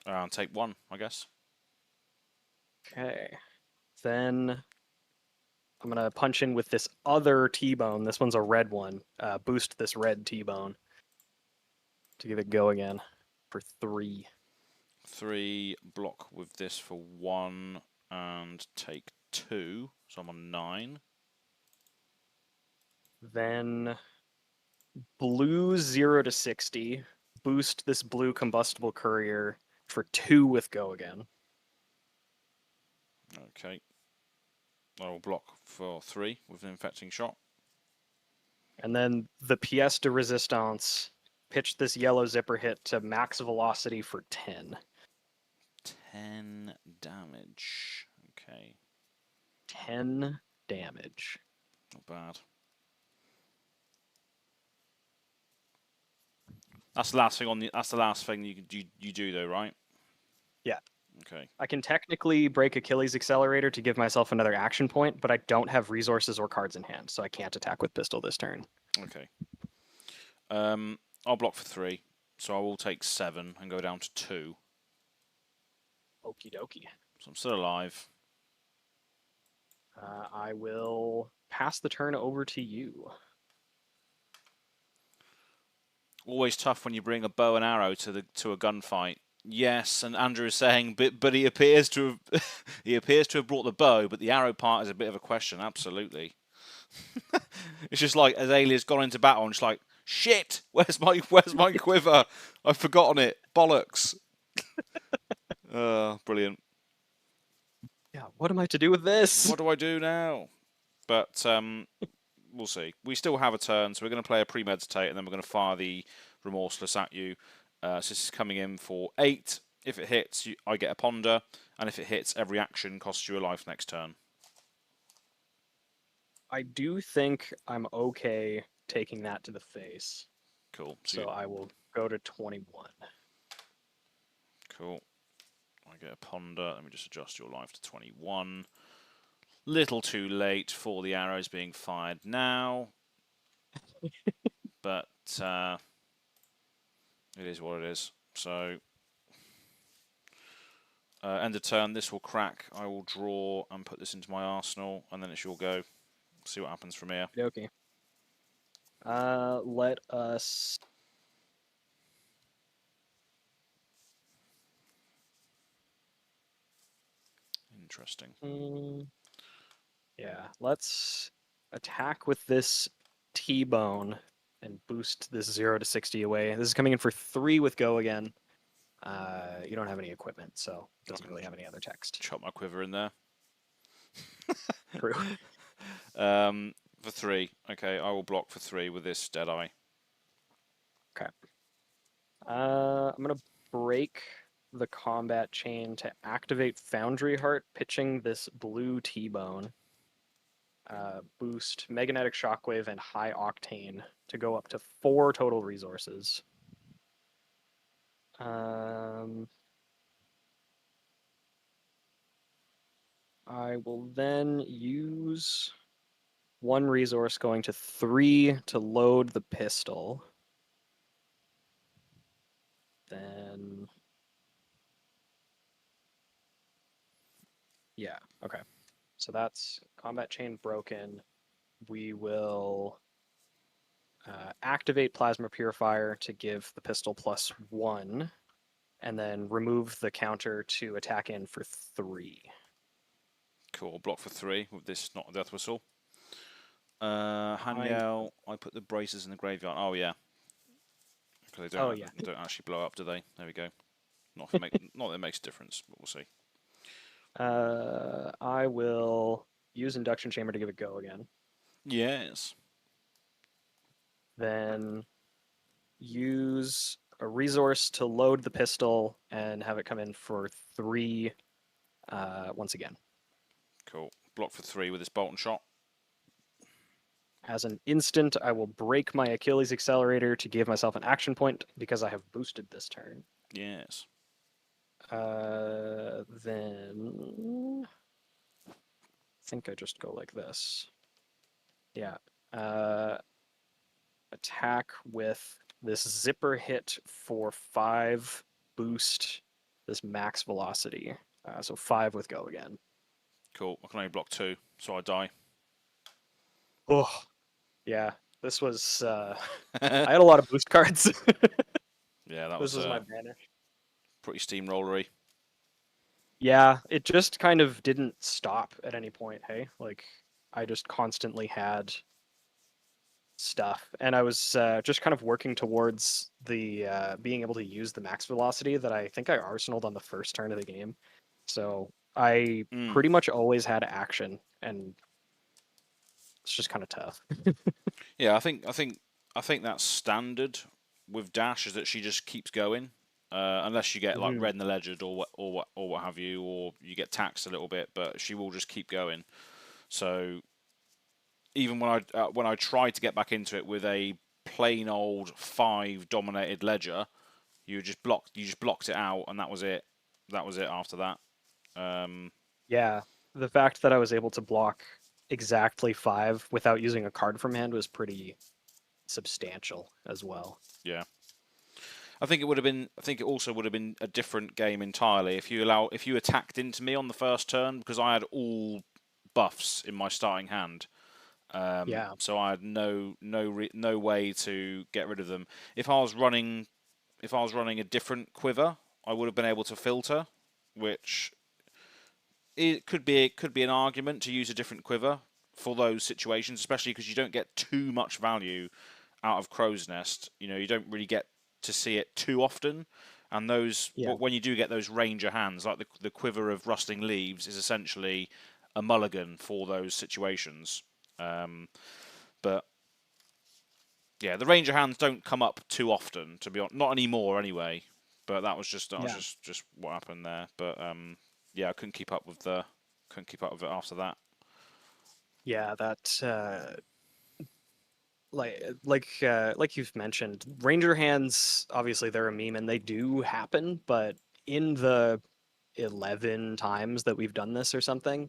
And take 1, I guess. Okay. Then I'm going to punch in with this other T-bone. This one's a red one. Boost this red T-bone to give it go again for 3. 3, block with this for 1 and take 2. So I'm on 9. Then blue 0 to 60. Boost this blue combustible courier for 2 with go again. Okay. I will block for 3 with an infecting shot. And then the pièce de résistance. Pitch this yellow zipper hit to max velocity for 10. 10 damage. Okay. 10 damage. Not bad. That's the last thing on the. That's the last thing you do though, right? Yeah. Okay. I can technically break Achilles' Accelerator to give myself another action point, but I don't have resources or cards in hand, so I can't attack with pistol this turn. Okay. I'll block for 3, so I will take 7 and go down to 2. Okie dokie. So I'm still alive. I will pass the turn over to you. Always tough when you bring a bow and arrow to a gunfight. Yes, and Andrew is saying, but he appears to have he appears to have brought the bow, but the arrow part is a bit of a question. Absolutely. It's just like Azalea's gone into battle and she's like, shit, where's my quiver? I've forgotten it. Bollocks. Brilliant. Yeah, what am I to do with this? What do I do now? But we'll see. We still have a turn, so we're going to play a premeditate, and then we're going to fire the remorseless at you. So this is coming in for 8. If it hits, I get a ponder, and if it hits, every action costs you a life next turn. I do think I'm okay taking that to the face. Cool. So I will go to 21. Cool. I get a ponder. Let me just adjust your life to 21. Little too late for the arrows being fired now. But it is what it is. So, end of turn, this will crack. I will draw and put this into my arsenal, and then it's your go. See what happens from here. Okay. Let us... Interesting. Yeah, let's attack with this T-bone and boost this 0 to 60 away. This is coming in for 3 with go again. You don't have any equipment, so it doesn't really have any other text. Chop my quiver in there. True. For 3. Okay, I will block for 3 with this Deadeye. Okay. I'm going to break the combat chain to activate Foundry Heart, pitching this blue T-bone. Boost Magnetic Shockwave and High Octane to go up to 4 total resources. I will then use 1 resource going to 3 to load the pistol. Then... Yeah, okay. So that's combat chain broken. We will activate Plasma Purifier to give the pistol +1, and then remove the counter to attack in for 3. Cool, block for 3 with this not a death whistle. Haniel, I put the braces in the graveyard. Oh yeah, because they don't actually blow up, do they? There we go. Not that it makes a difference, but we'll see. I will use Induction Chamber to give it go again. Yes. Then use a resource to load the pistol and have it come in for 3 once again. Cool. Block for 3 with this bolt and shot. As an instant, I will break my Achilles Accelerator to give myself an action point because I have boosted this turn. Yes. Then I think I just go like this. Yeah. Attack with this zipper hit for 5 boost this max velocity. So 5 with go again. Cool. I can only block 2, so I die. Oh, yeah. This was... I had a lot of boost cards. Yeah, that this was my banish. Pretty steamrollery. Yeah, it just kind of didn't stop at any point, hey? Like, I just constantly had stuff, and I was just kind of working towards the being able to use the max velocity that I think I arsenaled on the first turn of the game. So I pretty much always had action, and it's just kind of tough. Yeah, I think that's standard with Dash, is that she just keeps going, unless you get like red in the ledger or what have you, or you get taxed a little bit, but she will just keep going. So even when I tried to get back into it with a plain old 5 dominated ledger, you just blocked it out, and that was it. That was it after that. Yeah, the fact that I was able to block exactly 5 without using a card from hand was pretty substantial as well. Yeah. I think it also would have been a different game entirely if you attacked into me on the first turn, because I had all buffs in my starting hand. Yeah. So I had no way to get rid of them. If I was running a different quiver, I would have been able to filter, which it could be an argument to use a different quiver for those situations, especially because you don't get too much value out of Crow's Nest. You know, you don't really get to see it too often. And those, Yeah. when you do get those ranger hands, like the quiver of rustling leaves, is essentially a mulligan for those situations. But yeah, the ranger hands don't come up too often, to be honest. Not anymore, anyway. But Yeah. just what happened there. But yeah, I couldn't keep up with it after that. Yeah, that like you've mentioned, ranger hands obviously they're a meme and they do happen, but in the 11 times that we've done this or something,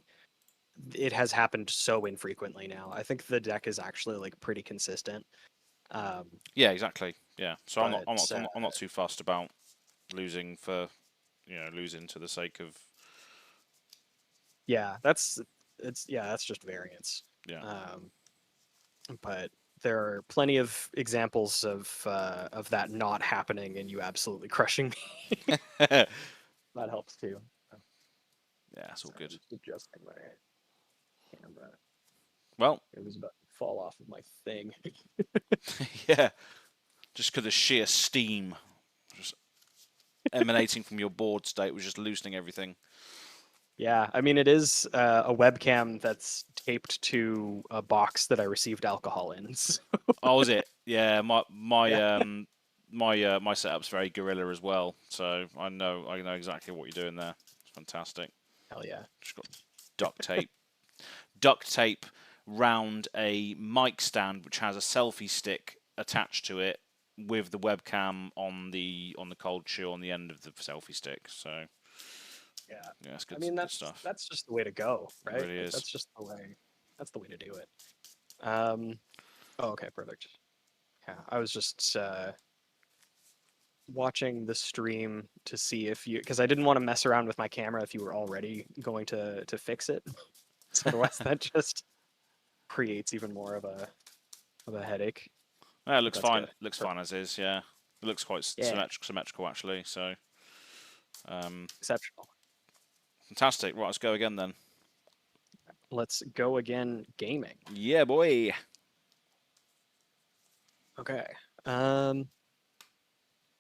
it has happened so infrequently now. I think the deck is actually like pretty consistent. Um, Yeah, exactly. Yeah, so but I'm not too fussed about losing for losing to the sake of yeah, that's just variance. yeah. Um, but there are plenty of examples of that not happening and you absolutely crushing me. Yeah, That helps too. it's all Sorry, good. I'm just adjusting my camera. Well, It was about to fall off of my thing. yeah, just because of sheer steam just emanating from your board state was just loosening everything. Yeah, I mean it is a webcam that's taped to a box that I received alcohol in. So, Oh, was it? Yeah, yeah, my setup's very guerrilla as well, so I know exactly what you're doing there. It's fantastic. hell yeah. Just got duct tape, duct tape round a mic stand which has a selfie stick attached to it with the webcam on the cold chill on the end of the selfie stick. So Yeah. yeah, it's I mean good stuff. that's just the way to go, It right? really Like is. that's the way to do it. Um oh, okay, perfect. Yeah, I was just watching the stream to see if you because I didn't want to mess around with my camera if you were already going to fix it. So otherwise that just creates even more of a headache. Yeah, it But looks that's fine. good. Looks fine Perfect. as is. Yeah, it looks quite Yeah, symmetrical actually. So exceptional. fantastic. Right, let's go again then. Let's go again gaming. Yeah, boy. Okay. Um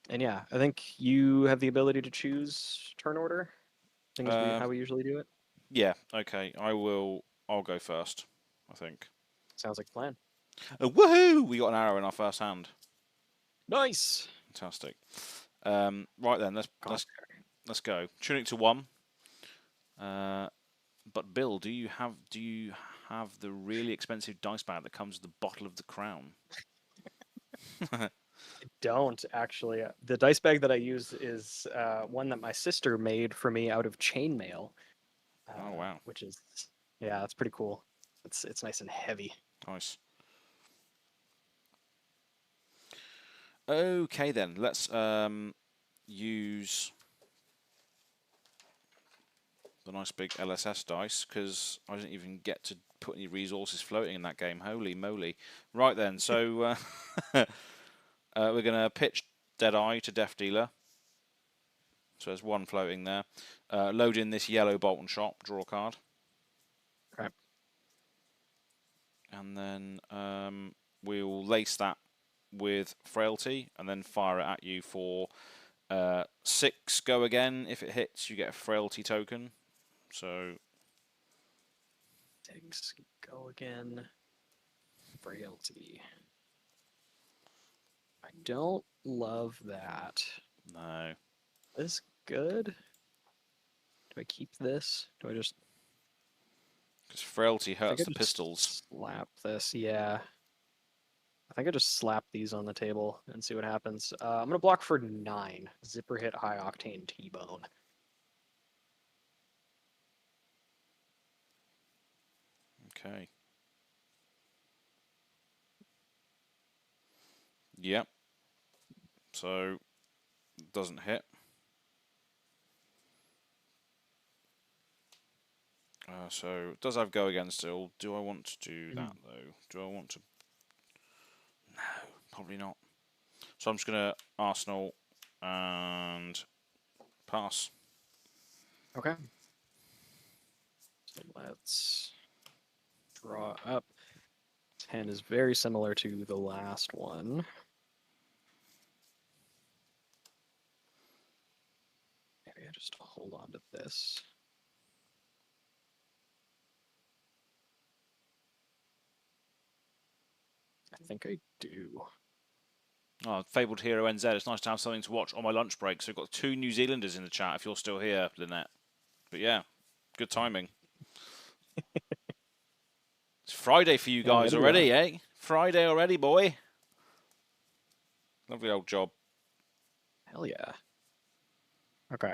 and yeah, I think you have the ability to choose turn order. I think is Um, how we usually do it. yeah. Okay. I'll go first. I think. Sounds like a plan. Woohoo! We got an arrow in our first hand. Nice. Fantastic. Right then, God. let's go. Tunic to 1. Uh, but Bill, do you have the really expensive dice bag that comes with the bottle of the crown? Don't actually. The dice bag that I use is one that my sister made for me out of chainmail, Oh wow, which is yeah, that's pretty cool. It's nice and heavy. nice. Okay then, let's use the nice big LSS dice because I didn't even get to put any resources floating in that game. Holy moly! Right then, so we're gonna pitch Deadeye to Death Dealer. So there's one floating there. Load in this yellow bolt and shot. Draw a card, Okay. and then we'll lace that with Frailty, and then fire it at you for 6. Go again. If it hits, you get a Frailty token. So Things go again. Frailty. I don't love that. no, This good? Do I keep this? Do I just because Frailty I think hurts I the pistols. just slap this? Yeah. I think I just slap these on the table and see what happens. I'm gonna block for 9. Zipper hit high octane T-bone. Okay. Yep. So doesn't hit. So it does have go again still. Do I want to do that though? Do I want to? No, probably not. So I'm just gonna Arsenal and pass. Okay. So let's draw up. 10 is very similar to the last one. just hold on to this. I think I do. Oh, Fabled Hero NZ. It's nice to have something to watch on my lunch break. So we've got 2 New Zealanders in the chat if you're still here, Lynette. But yeah, good timing. It's Friday for you guys already, eh? Friday already, boy. Lovely old job. Hell yeah. Okay.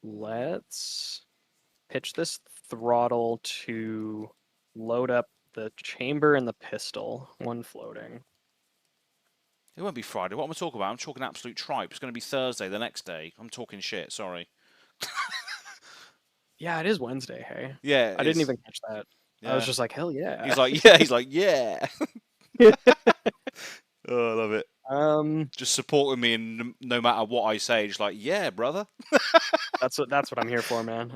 Let's pitch this throttle to load up the chamber and the pistol, one floating. It won't be Friday. What am I talking about? I'm talking absolute tripe. It's going to be Thursday the next day. I'm talking shit. Sorry. Yeah, it is Wednesday, hey? Yeah, I didn't even catch that. Yeah. I was just like, hell yeah. He's like, yeah. He's like, yeah. Oh, I love it. Just supporting me, and no matter what I say, just like, yeah, brother. That's what I'm here for, man.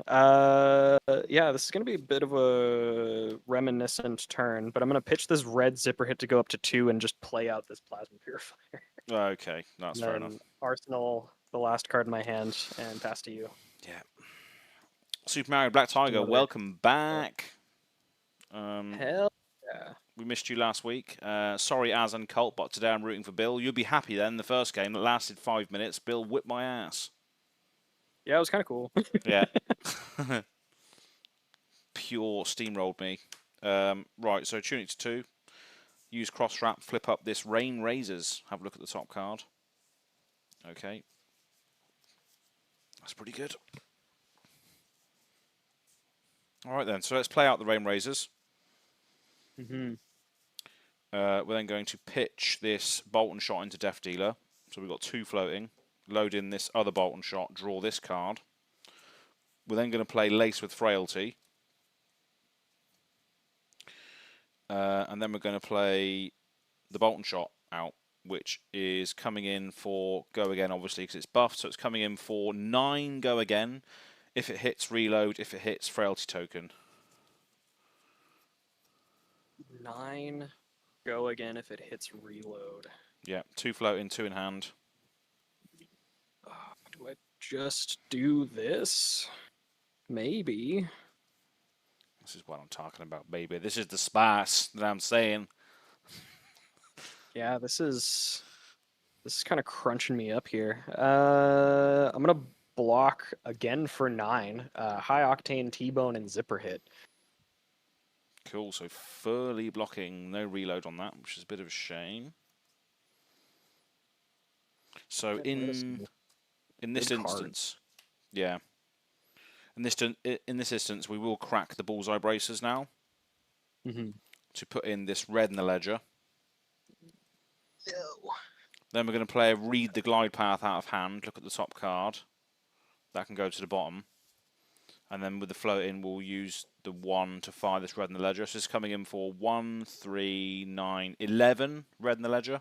Yeah, this is gonna be a bit of a reminiscent turn, but I'm gonna pitch this red zipper hit to go up to 2 and just play out this plasma purifier. Okay, that's fair enough. Arsenal, the last card in my hand, and pass to you. Yeah. Super Mario Black Tiger, welcome back. Hell yeah. We missed you last week. Sorry, Az and Colt, but today I'm rooting for Bill. You'll be happy then. The first game that lasted 5 minutes, Bill whipped my ass. Yeah, it was kind of cool. Yeah. Pure steamrolled me. Right, so tune it to 2. Use cross wrap, flip up this Rain Razors. Have a look at the top card. Okay. That's pretty good. Alright then, so let's play out the Rain Razors. Mm-hmm. We're then going to pitch this Bolt and Shot into Death Dealer. So we've got 2 floating. Load in this other Bolt and Shot, draw this card. We're then going to play Lace with Frailty. And then we're going to play the Bolt and Shot out, which is coming in for Go Again, obviously, because it's buffed. So it's coming in for 9 Go Again. If it hits Reload, if it hits Frailty Token. 9 Go Again if it hits Reload. Yeah, 2 floating, 2 in hand. Do I just do this? Maybe. This is what I'm talking about, baby. This is the spice that I'm saying. Yeah, this is kind of crunching me up here. I'm gonna block again for 9. High Octane, T-Bone, and Zipper hit. Cool, so fully blocking, no reload on that, which is a bit of a shame. So in this instance, yeah. In this instance, we will crack the bullseye bracers now to put in this red in the ledger. No. Then we're going to play a read the glide path out of hand. Look at the top card. That can go to the bottom. And then with the float in, we'll use the 1 to fire this red in the ledger. So it's coming in for 1, 3, 9, 11 red in the ledger.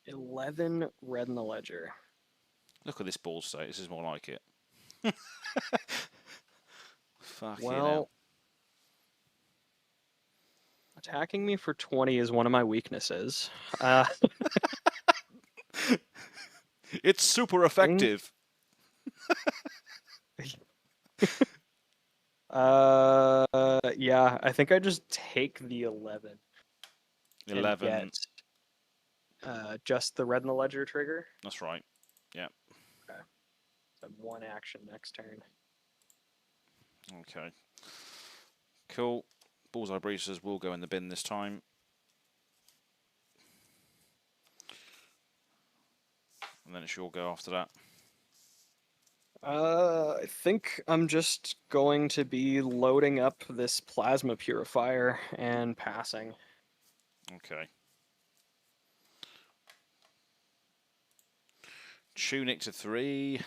11 red in the ledger. Look at this ball state. This is more like it. Fucking hell. Attacking me for 20 is one of my weaknesses. It's super effective. Yeah, I think I just take the 11. 11. And get, just the red in the ledger trigger. That's right. Yeah. Okay. So 1 action next turn. Okay. Cool. Bullseye bracers will go in the bin this time. And then it's your go after that. I think I'm just going to be loading up this plasma purifier and passing. Okay. Tunic to 3.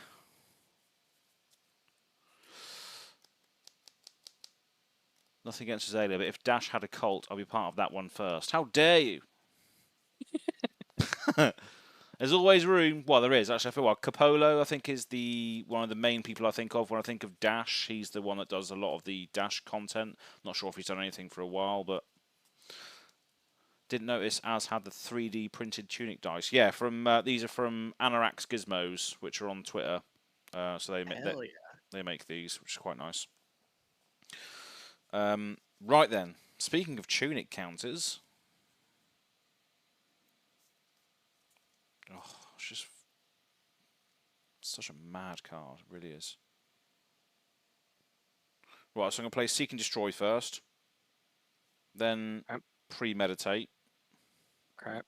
Nothing against Azalea, but if Dash had a Colt, I'll be part of that one first. How dare you? There's always room. Well, there is actually. I feel like Capolo, I think, is one of the main people I think of when I think of Dash. He's the one that does a lot of the Dash content. Not sure if he's done anything for a while, but Didn't notice Az had the 3D printed tunic dice. Yeah, from these are from Anorax Gizmos, which are on Twitter. So Hell yeah. they make these, which is quite nice. Right then, speaking of tunic counters, it's just such a mad card, it really is. Right, so I'm going to play Seek and Destroy first, then Premeditate. Okay.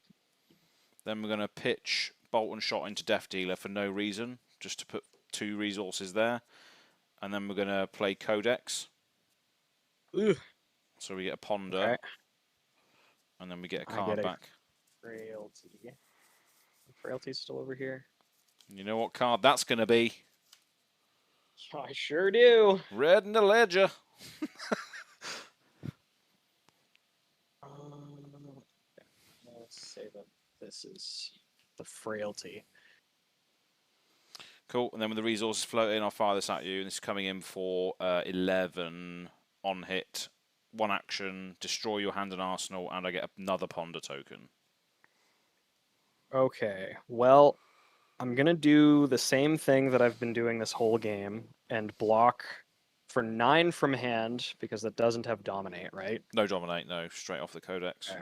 Then we're going to pitch Bolt and Shot into Death Dealer for no reason, just to put 2 resources there. And then we're going to play Codex. Ugh. So we get a Ponder. Okay. And then we get a I card get a back. Frailty. Frailty's still over here. You know what card that's going to be? I sure do. Red in the Ledger. Let's say that this is the Frailty. Cool. And then with the resources floating, I'll fire this at you. And this is coming in for 11 on hit. 1 action, destroy your hand and arsenal, and I get another Ponder token. Okay. Well, I'm going to do the same thing that I've been doing this whole game and block for 9 from hand because that doesn't have Dominate, right? No Dominate, no. Straight off the Codex. Okay.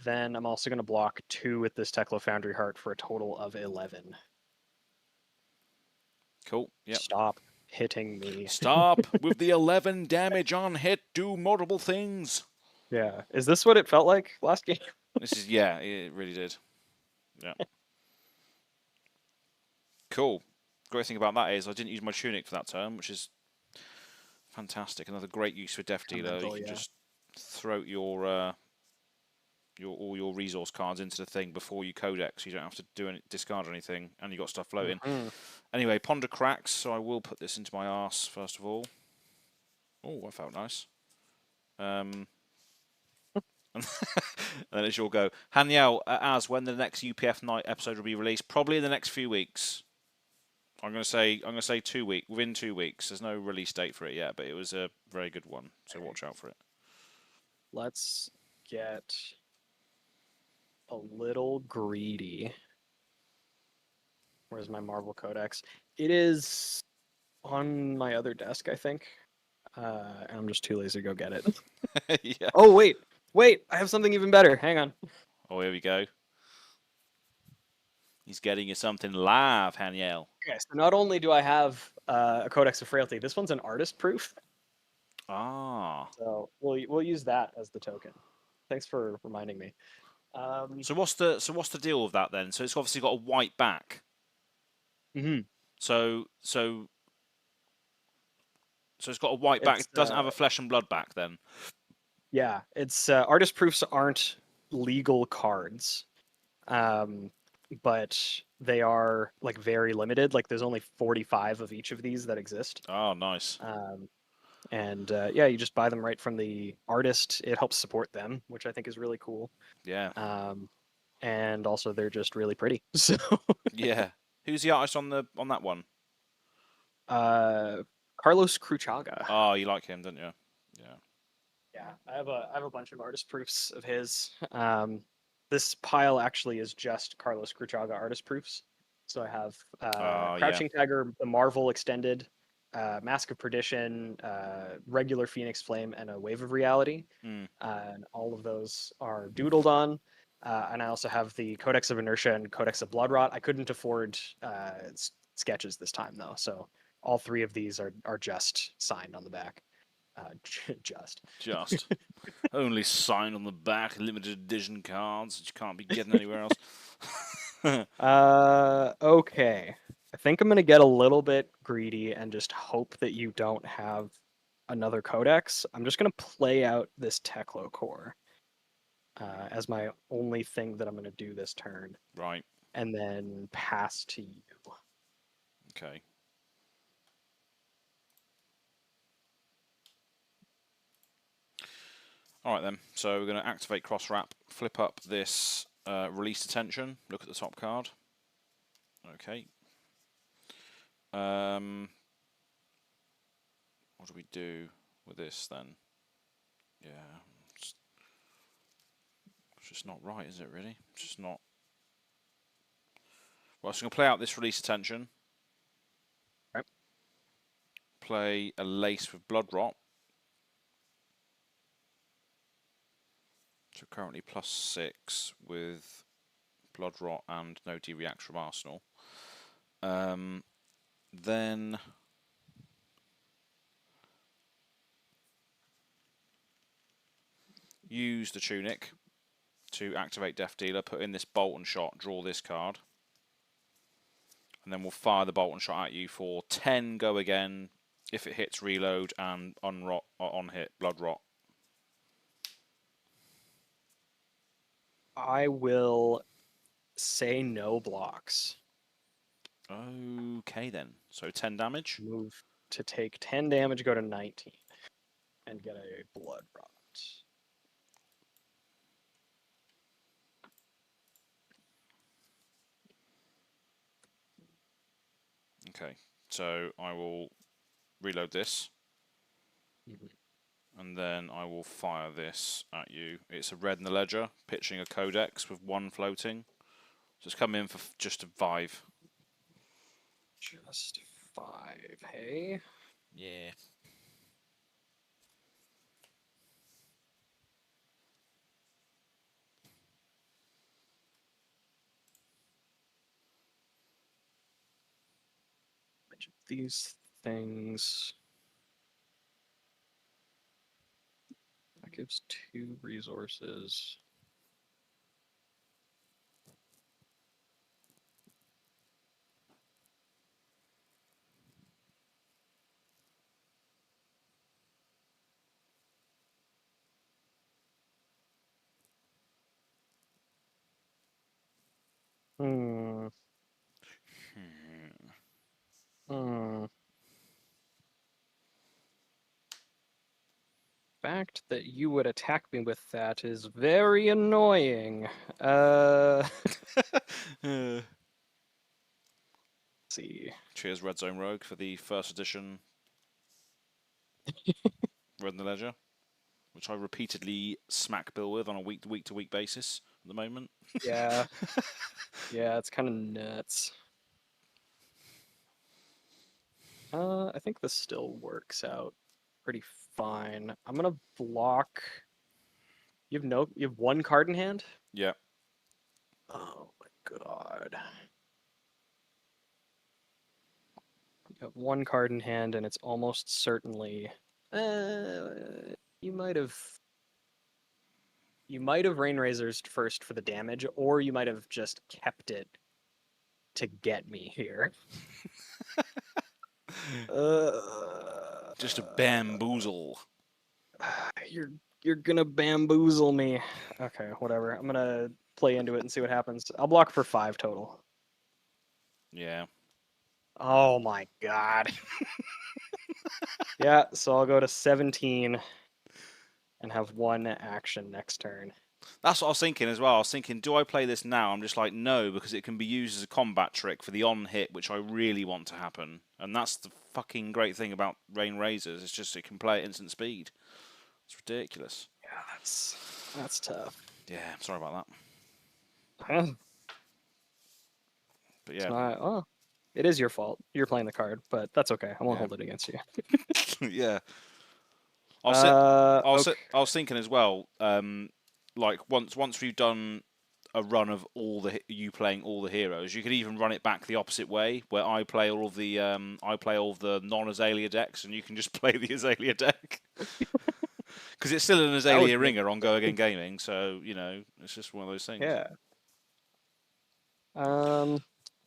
Then I'm also going to block 2 with this Teklo Foundry Heart for a total of 11. Cool. Yep. Stop hitting me. Stop with the 11 damage on hit. Do multiple things. Yeah. Is this what it felt like last game? This is, yeah, it really did. Yeah. Cool. Great thing about that is I didn't use my tunic for that turn, which is fantastic. Another great use for Death Dealer. You can just throw your all your resource cards into the thing before you Codex. You don't have to discard anything, and you got stuff floating. Anyway, Ponder cracks, so I will put this into my arse first of all. Oh, that felt nice. And then it's your go. Haniel, as when the next UPF Night episode will be released? Probably in the next few weeks. I'm gonna say 2 weeks. Within 2 weeks. There's no release date for it yet, but it was a very good one. So watch out for it. Let's get a little greedy. Where's my Marvel Codex? It is on my other desk, I think. And I'm just too lazy to go get it. Yeah. Oh, wait. I have something even better. Hang on. Oh, here we go. He's getting you something live, Haniel. Okay, so not only do I have a Codex of Frailty, this one's an artist proof. Ah. So we'll use that as the token. Thanks for reminding me. So what's the deal with that then? So it's obviously got a white back. So it's got a white back. It doesn't have a flesh and blood back then. Yeah, it's artist proofs aren't legal cards, but they are like very limited. Like there's only 45 of each of these that exist. Oh, nice. And yeah, you just buy them right from the artist. It helps support them, which I think is really cool. Yeah. And also they're just really pretty. So yeah. Who's the artist on that one? Carlos Cruchaga. Oh, you like him, don't you? Yeah. Yeah, I have a bunch of artist proofs of his. This pile actually is just Carlos Cruchaga artist proofs. So I have Crouching Tiger, the Marvel Extended, Mask of Perdition, regular Phoenix Flame, and a Wave of Reality. And all of those are doodled on. And I also have the Codex of Inertia and Codex of Bloodrot. I couldn't afford sketches this time, though. So all 3 of these are just signed on the back. Just only signed on the back, limited edition cards that you can't be getting anywhere else. Okay, I think I'm gonna get a little bit greedy and just hope that you don't have another Codex. I'm just gonna play out this Teklo core as my only thing that I'm gonna do this turn, right, and then pass to you. Okay. All right then, so we're going to activate cross wrap, flip up this release attention, look at the top card. Okay. What do we do with this then? Yeah. just not right, is it, really? It's just not. Well, so I'm going to play out this release attention. Right. Play a Lace with Blood Rot. So currently +6 with Blood Rot and no D-React from Arsenal. Then use the Tunic to activate Death Dealer, put in this Bolt and Shot, draw this card. And then we'll fire the Bolt and Shot at you for 10, go again. If it hits, reload, and on hit, Blood Rot. I will say no blocks. Okay then. So 10 damage. Move to take 10 damage, go to 19, and get a Blood Rot. Okay, so I will reload this. And then I will fire this at you. It's a red in the ledger, pitching a codex with 1 floating. So it's come in for just a 5. Just 5, hey? Yeah. Which of these things... That gives 2 resources. Hmm. Fact that you would attack me with that is very annoying. Let's see. Cheers, Red Zone Rogue, for the first edition Red in the Ledger, which I repeatedly smack Bill with on a week-to-week basis at the moment. Yeah. Yeah, it's kind of nuts. I think this still works out pretty fine. I'm gonna block. You have 1 card in hand? Yeah. Oh my god. You have 1 card in hand, and it's almost certainly. You might have. You might have Rain Razors first for the damage, or you might have just kept it to get me here. Just a bamboozle. You're gonna bamboozle me. Okay, whatever. I'm gonna play into it and see what happens. I'll block for 5 total. Yeah. Oh my god. Yeah, so I'll go to 17 and have 1 action next turn. That's what I was thinking as well. I was thinking, do I play this now? I'm just like, no, because it can be used as a combat trick for the on-hit, which I really want to happen. And that's the fucking great thing about Rain Razors. It's just it can play at instant speed. It's ridiculous. Yeah, that's tough. Yeah, sorry about that. Huh. But It's yeah. not, oh, it is your fault. You're playing the card, but that's okay. I won't Yeah. hold it against you. Yeah. I was thinking as well, like once we've done a run of you playing all the heroes, you could even run it back the opposite way, where I play all of the non-Azalea decks, and you can just play the Azalea deck. Because it's still an Azalea ringer on Go Again Gaming, so you know it's just one of those things. Yeah. Am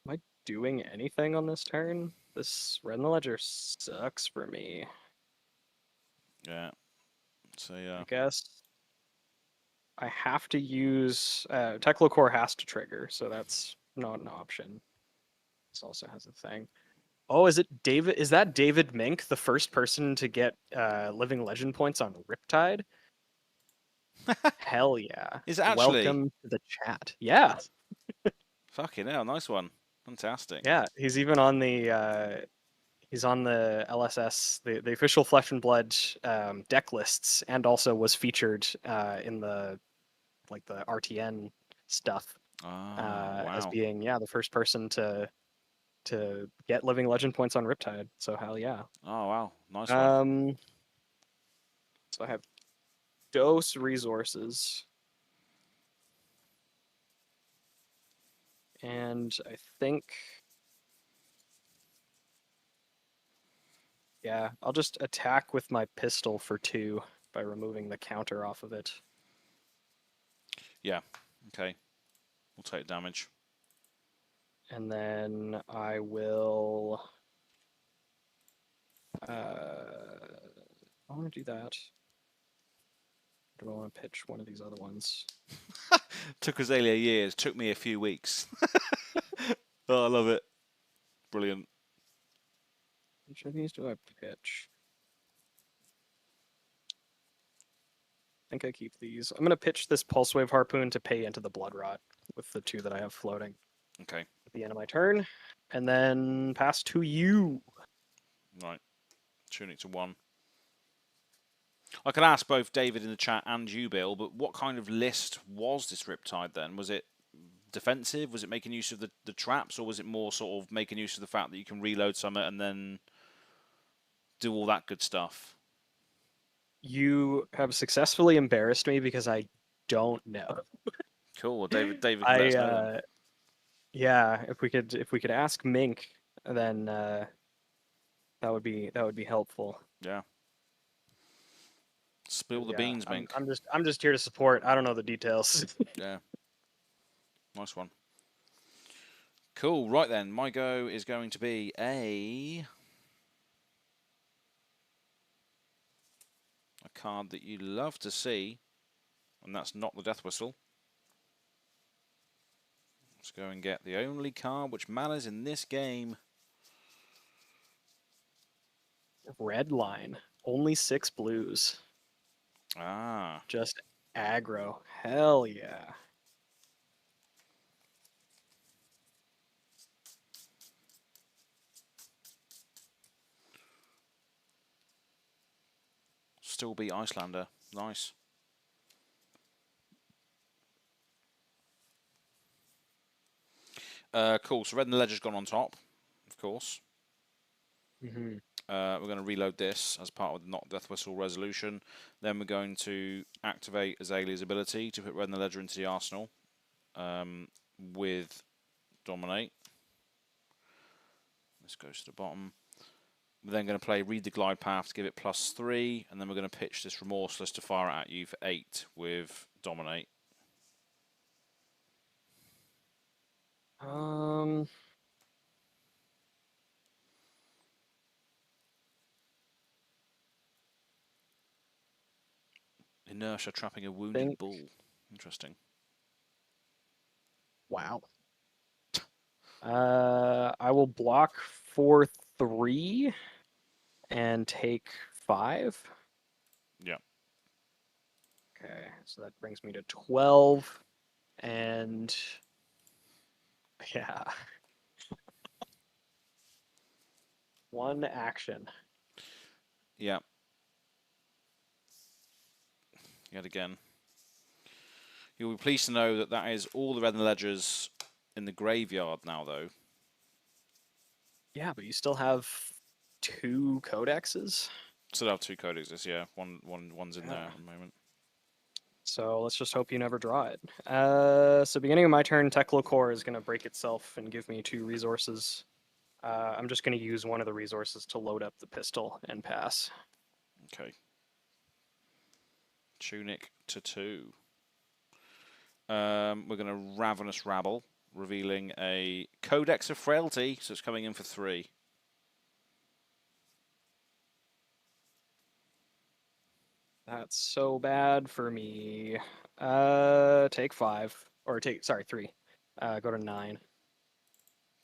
I doing anything on this turn? This Red in the Ledger sucks for me. Yeah. So yeah. I guess I have to use Teclocore has to trigger, so that's not an option. This also has a thing. Oh, is it David? Is that David Mink, the first person to get Living Legend points on Riptide? Hell yeah! Is it actually? Welcome to the chat. Yeah. Fucking hell, nice one. Fantastic. Yeah, he's even on the LSS, the official Flesh and Blood deck lists, and also was featured in the like the RTN stuff as Wow. being the first person to get living legend points on Riptide. So hell yeah. Oh, wow. Nice one. Um, so I have dose resources, and I think I'll just attack with my pistol for 2 by removing the counter off of it. Yeah. Okay. We'll take damage. And then I will. I want to do that. Do I want to pitch one of these other ones? Took AZALEA years. Took me a few weeks. Oh, I love it. Brilliant. Which of these do I pitch? I think I keep these. I'm going to pitch this Pulse Wave Harpoon to pay into the Blood Rot with the 2 that I have floating Okay. at the end of my turn. And then pass to you. Right. Tunic to 1. I could ask both David in the chat and you, Bill, but what kind of list was this Riptide then? Was it defensive? Was it making use of the traps? Or was it more sort of making use of the fact that you can reload Summit and then do all that good stuff? You have successfully embarrassed me because I don't know. Cool. Well, David can let us I know then. if we could ask Mink, then that would be helpful. Yeah. Spill the Yeah, beans, Mink. I'm just here to support. I don't know the details. Yeah. Nice one. Cool. Right then, my go is going to be a card that you love to see, and that's not the Death Whistle. Let's go and get the only card which matters in this game. Red line, only 6 blues, Ah. just aggro. Hell yeah. Still beat Icelander. Nice. Cool. So Red and the Ledger's gone on top, of course. Mm-hmm. We're going to reload this as part of the Not Death Whistle resolution. Then we're going to activate AZALEA's ability to put Red and the Ledger into the arsenal with Dominate. This goes to the bottom. We're then going to play Read the Glide Path to give it +3, and then we're going to pitch this Remorseless to fire at you for 8 with Dominate. Inertia trapping a wounded bull. Interesting. Wow. I will block for 3 and take 5. Yeah. Okay, so that brings me to 12, and yeah. 1 action. Yeah. Yet again. You'll be pleased to know that that is all the Red and the Ledgers in the graveyard now, though. Yeah, but you still have 2 codexes. Still have 2 codexes, yeah. One's in there at the moment. So let's just hope you never draw it. So beginning of my turn, Teklo Core is going to break itself and give me 2 resources. I'm just going to use one of the resources to load up the pistol and pass. Okay. Tunic to 2. We're going to Ravenous Rabble, revealing a Codex of Frailty, so it's coming in for 3. That's so bad for me. Take 5. Or sorry, 3. Go to 9.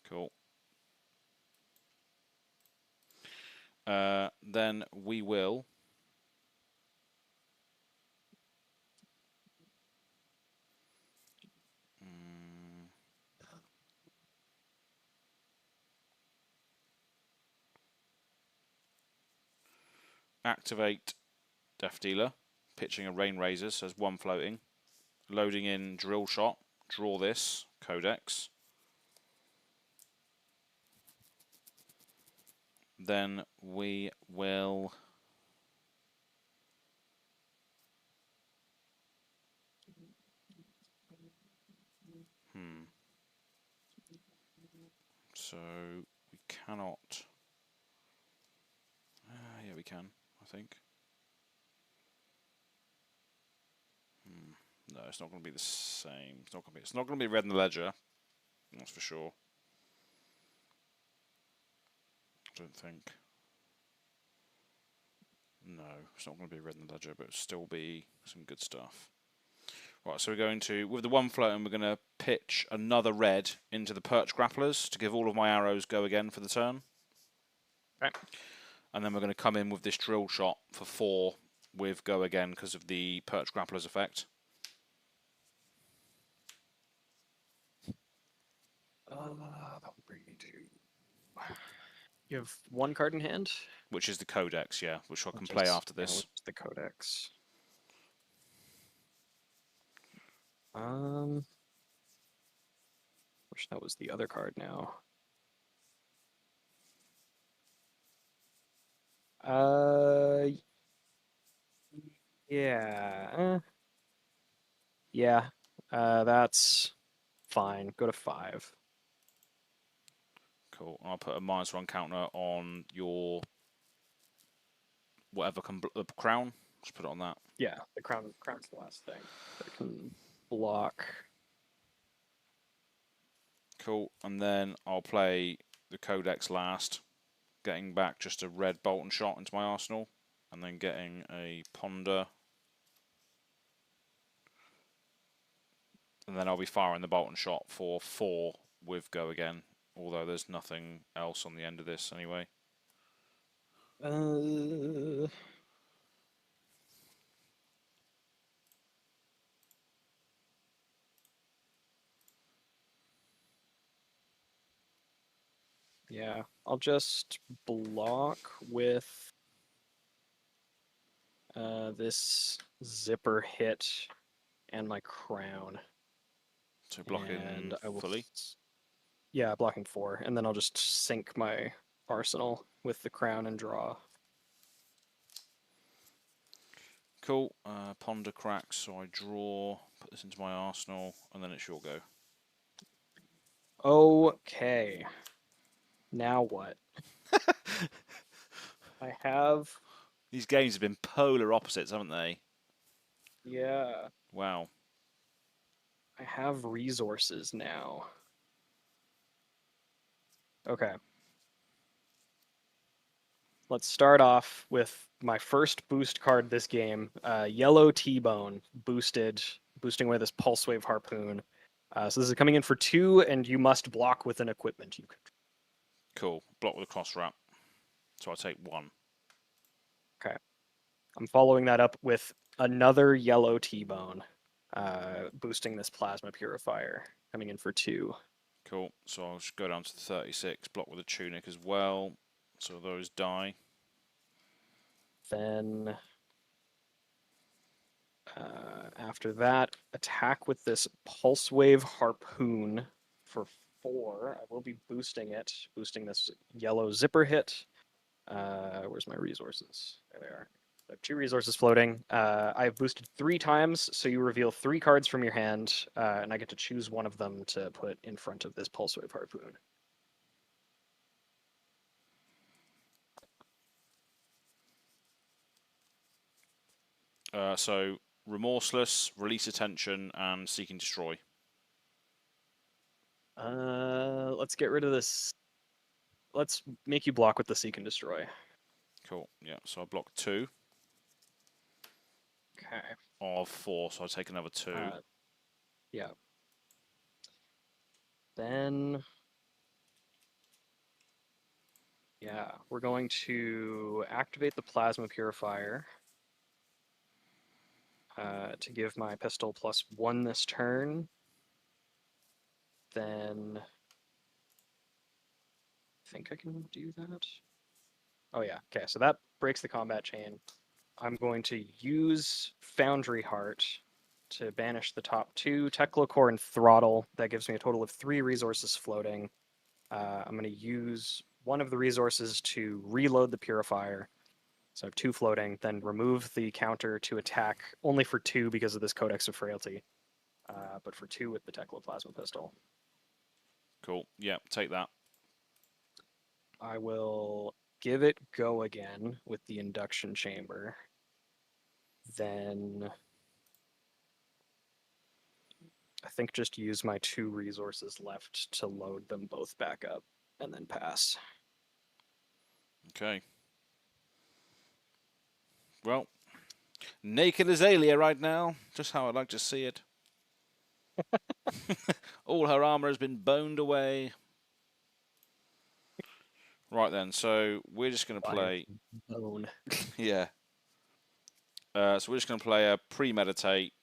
Cool. Then we will activate Death Dealer, pitching a Rain Razor, so there's 1 floating, loading in drill shot. Draw this codex. Then we will so we cannot yeah, we can, I think. No, it's not going to be the same. It's not going to be red in the ledger. That's for sure. I don't think. No, it's not going to be red in the ledger, but it'll still be some good stuff. Right, so we're going to, with the one floating, we're going to pitch another red into the perch grapplers to give all of my arrows go again for the turn. Okay. And then we're going to come in with this drill shot for 4 with go again because of the perch grapplers effect. That would bring me to. You have 1 card in hand? Which is the codex, yeah, which I can play after this. Which is the codex. Wish that was the other card now. Yeah. Yeah. That's fine. Go to 5. Cool. I'll put a -1 counter on your whatever can the crown. Just put it on that. Yeah, the crown's the last thing that can block. Cool. And then I'll play the codex last, getting back just a red bolt and shot into my arsenal, and then getting a ponder. And then I'll be firing the bolt and shot for 4 with go again, although there's nothing else on the end of this anyway. Yeah, I'll just block with this zipper hit and my crown. So blocking And I will fully. Yeah, blocking 4, and then I'll just sink my arsenal with the crown and draw. Cool. Ponder cracks, so I draw, put this into my arsenal, and then it's your go. Okay. Now what? I have. These games have been polar opposites, haven't they? Yeah. Wow. I have resources now. Okay. Let's start off with my first boost card this game, Yellow T-Bone, boosting with this Pulse Wave Harpoon. So this is coming in for 2, and you must block with an equipment you control. Cool. Block with a cross wrap. So I take 1. Okay. I'm following that up with another Yellow T-Bone, boosting this Plasma Purifier, coming in for 2. Cool. So I'll just go down to the 36, block with a tunic as well. So those die. Then after that, attack with this Pulse Wave Harpoon for 4. I will be boosting it, boosting this yellow zipper hit. Where's my resources? There they are. I have 2 resources floating. I've boosted 3 times, so you reveal 3 cards from your hand, and I get to choose one of them to put in front of this Pulse Wave Harpoon. So remorseless, release attention, and seek and destroy. Let's get rid of this. Let's make you block with the seek and destroy. Cool. Yeah. So I block 2. Okay. Of 4, so I'll take another 2. Yeah. Then, yeah, we're going to activate the Plasma Purifier to give my pistol +1 this turn. Then, I think I can do that. Oh yeah, okay, so that breaks the combat chain. I'm going to use Foundry Heart to banish the top 2, Tekla Core and Throttle. That gives me a total of 3 resources floating. I'm going to use one of the resources to reload the Purifier. So I have 2 floating, then remove the counter to attack only for 2 because of this Codex of Frailty, but for 2 with the Tekla Plasma Pistol. Cool. Yeah, take that. I will give it go again with the induction chamber. Then I think just use my 2 resources left to load them both back up and then pass. Okay. Well, naked Azalea right now. Just how I'd like to see it. All her armor has been boned away. Right then, so we're just going to play... Bone. Yeah. So we're just going to play a premeditate,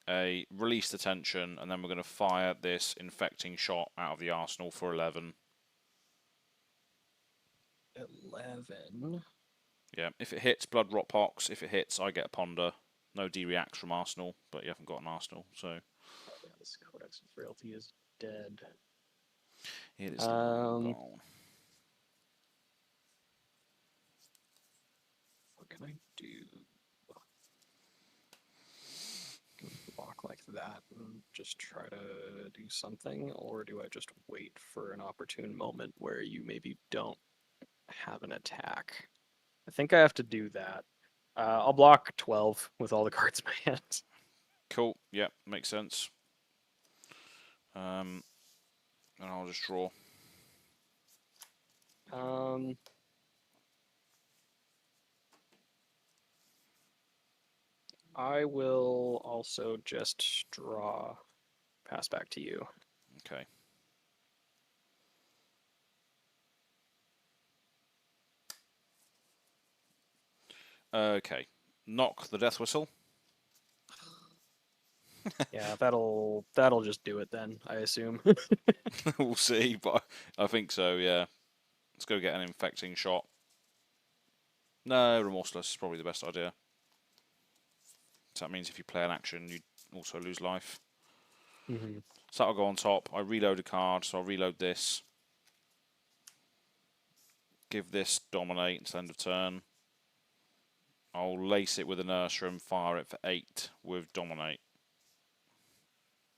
a release the tension, and then we're going to fire this infecting shot out of the arsenal for 11. 11. Yeah, if it hits, blood rot pox. If it hits, I get a ponder. No D-reacts from arsenal, but you haven't got an arsenal, so... Oh, yeah, this Codex of Frailty is dead. It is gone. What can I do? Can block like that and just try to do something, or do I just wait for an opportune moment where you maybe don't have an attack? I think I have to do that. I'll block 12 with all the cards in my hand. Cool. Yep, makes sense. And I'll just draw. I will also just draw, pass back to you. Okay. Okay. Knock the death whistle. Yeah, that'll just do it then, I assume. We'll see, but I think so, yeah. Let's go get an infecting shot. No, Remorseless is probably the best idea. So that means if you play an action, you also lose life. Mm-hmm. So that'll go on top. I reload a card, so I'll reload this. Give this Dominate until end of turn. I'll lace it with Inertia and fire it for 8 with Dominate.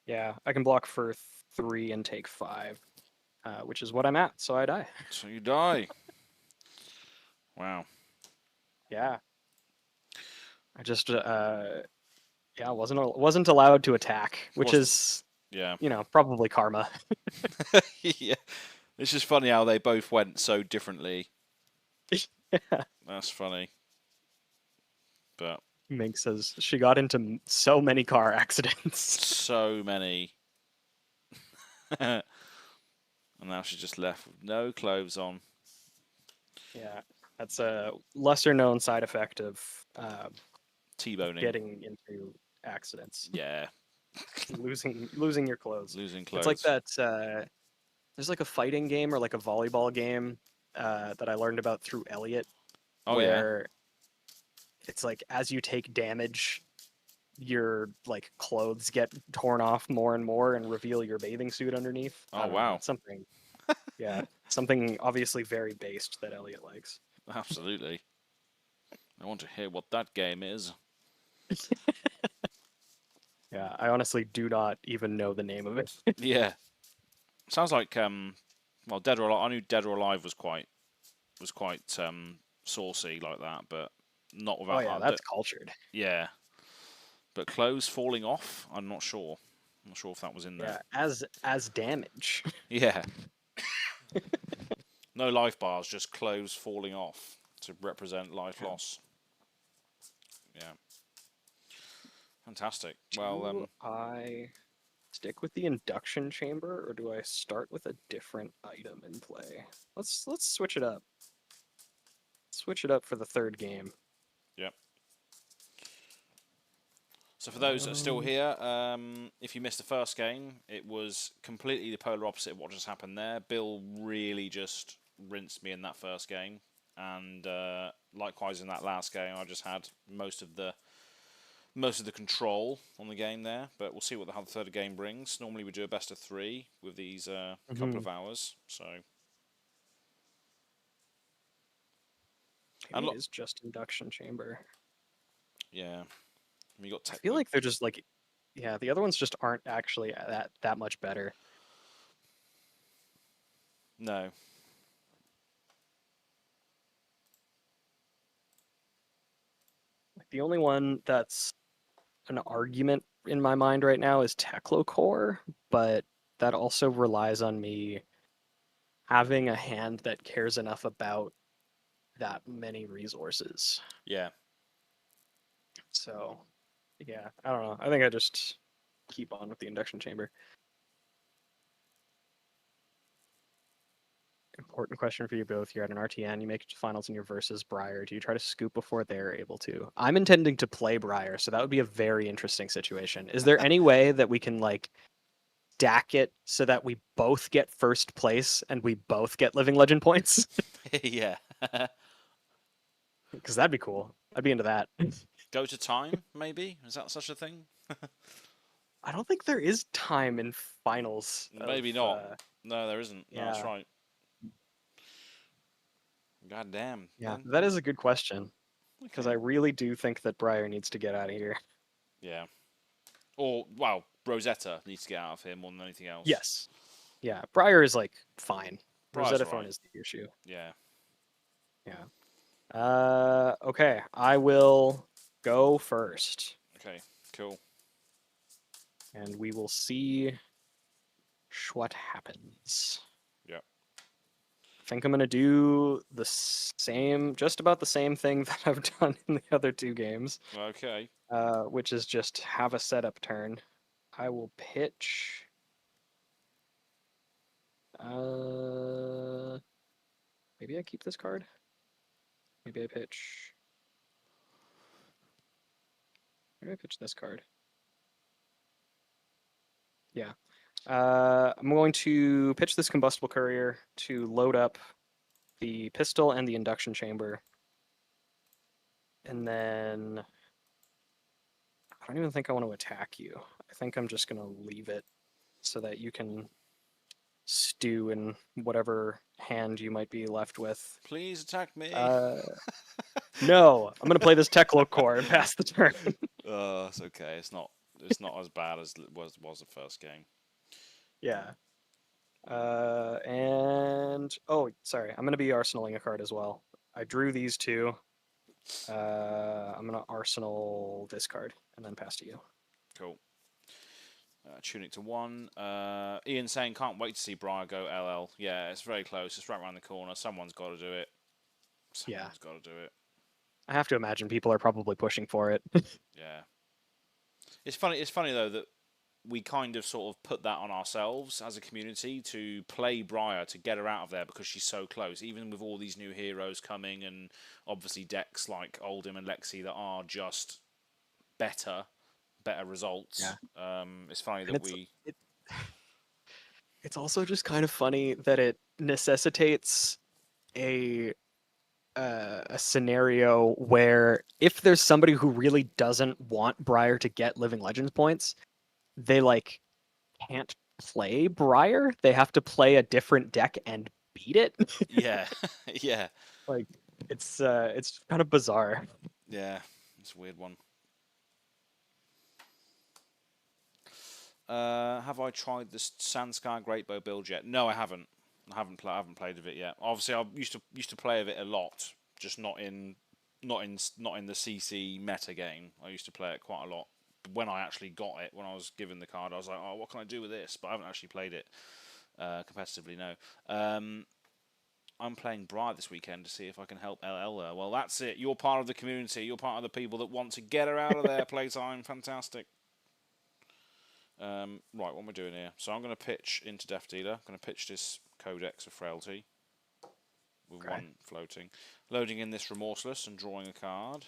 Yeah, I can block for 3 and take 5, which is what I'm at, so I die. So you die. Wow. Yeah. I just yeah, wasn't allowed to attack, which is Yeah. probably karma. Yeah. It's just funny how they both went so differently. Yeah. That's funny. But Mink says she got into so many car accidents. so many. And now she's just left with no clothes on. Yeah, that's a lesser known side effect of T-boning. getting into accidents. Yeah. losing your clothes. Losing clothes. It's like that. There's like a fighting game or like a volleyball game that I learned about through Elliot, where it's like as you take damage, your like clothes get torn off more and more and reveal your bathing suit underneath. Oh wow! It's something, yeah, something obviously very based that Elliot likes. Absolutely. I want to hear what that game is. Yeah, I honestly do not even know the name of it. Yeah, sounds like well, Dead or Alive. I knew Dead or Alive was quite saucy like that, but not without. Oh yeah, that's cultured. Yeah, but clothes falling off. I'm not sure. I'm not sure if that was in there. Yeah, as damage. Yeah. No life bars, just clothes falling off to represent life loss. Yeah. Fantastic. Well, do I stick with the induction chamber, or do I start with a different item in play? Let's switch it up. Switch it up for the third game. Yep. So for those that are still here, if you missed the first game, it was completely the polar opposite of what just happened there. Bill really just rinsed me in that first game, and likewise in that last game, I just had most of the most of the control on the game there, but we'll see what the third game brings. Normally we do a best of 3 with these couple Hmm. of hours, so Maybe and it is just induction chamber. yeah, we got I feel we, like they're just like, yeah, the other ones just aren't actually that much better. no, Like the only one that's an argument in my mind right now is Core, but that also relies on me having a hand that cares enough about that many resources. yeah, So, yeah, I don't know. I think I just keep on with the induction chamber. Important question for you both. You're at an RTN, you make it to finals in your versus Briar. Do you try to scoop before they're able to? I'm intending to play Briar, so that would be a very interesting situation. Is there any way that we can like stack it so that we both get first place and we both get living legend points? yeah. Because that'd be cool. I'd be into that. Go to time, maybe? Is that such a thing? I don't think there is time in finals of Maybe not. No, there isn't. No, that's yeah. right. God damn. Yeah, that is a good question. Because I Okay. really do think that Briar needs to get out of here. Yeah. Or, well, Rosetta needs to get out of here more than anything else. Yes. Yeah, Briar is like fine. Briar's Rosetta Thorn right. is the issue. Yeah. Yeah. Okay. I will go first. Okay. Cool. And we will see what happens. Yep. I think I'm gonna do the same, just about the same thing that I've done in the other two games, Okay. which is just have a setup turn. I will pitch. Uh, Maybe I keep this card. Maybe I pitch. Maybe I pitch this card. Yeah. I'm going to pitch this combustible courier to load up the pistol and the induction chamber. And then I don't even think I want to attack you. I think I'm just going to leave it so that you can stew in whatever hand you might be left with. Please attack me. Uh, no, I'm going to play this Teklo core and pass the turn. It's okay. It's not. It's not as bad as it was the first game. Yeah. And oh, sorry, I'm going to be arsenaling a card as well. I drew these two. I'm gonna arsenal this card and then pass to you. Cool. Tunic to 1. Ian saying can't wait to see Briar go LL. Yeah, it's very close. It's right around the corner. Someone's got to do it. Yeah, Someone's got to do it. I have to imagine people are probably pushing for it. Yeah. It's funny. It's funny though that we kind of sort of put that on ourselves as a community to play Briar to get her out of there because she's so close. Even with all these new heroes coming and obviously decks like Oldhim and Lexi that are just better results. Yeah, It's funny and that we. it's also just kind of funny that it necessitates a a scenario where if there's somebody who really doesn't want Briar to get Living Legends points, they like can't play Briar. They have to play a different deck and beat it. Yeah, yeah, Like it's kind of bizarre. yeah. It's a weird one. Have I tried the Sandscar Great Bow build yet? No, I haven't. I haven't played with it yet. Obviously, I used to play with it a lot, just not in the CC meta game. I used to play it quite a lot. When I actually got it, when I was given the card, I was like, oh, what can I do with this? But I haven't actually played it competitively. No. I'm playing Briar this weekend to see if I can help LL there. Well, that's it. You're part of the community. You're part of the people that want to get her out of there. Playtime, fantastic. Right, what am I doing here? So I'm going to pitch into Death Dealer. I'm going to pitch this Codex of Frailty with Okay. one floating. Loading in this Remorseless and drawing a card.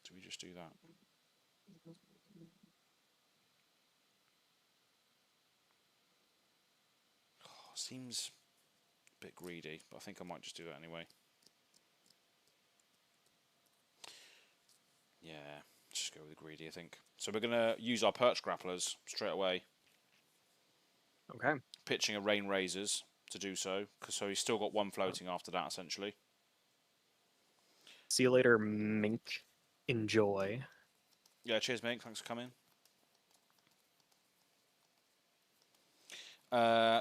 Do we just do that? Seems a bit greedy, but I think I might just do that anyway. Yeah, just go with greedy, I think. So we're going to use our perch grapplers straight away. Okay. Pitching a rain razors to do so, so he's still got one floating after that, essentially. See you later, Mink. Enjoy. Yeah, cheers, mate. Thanks for coming.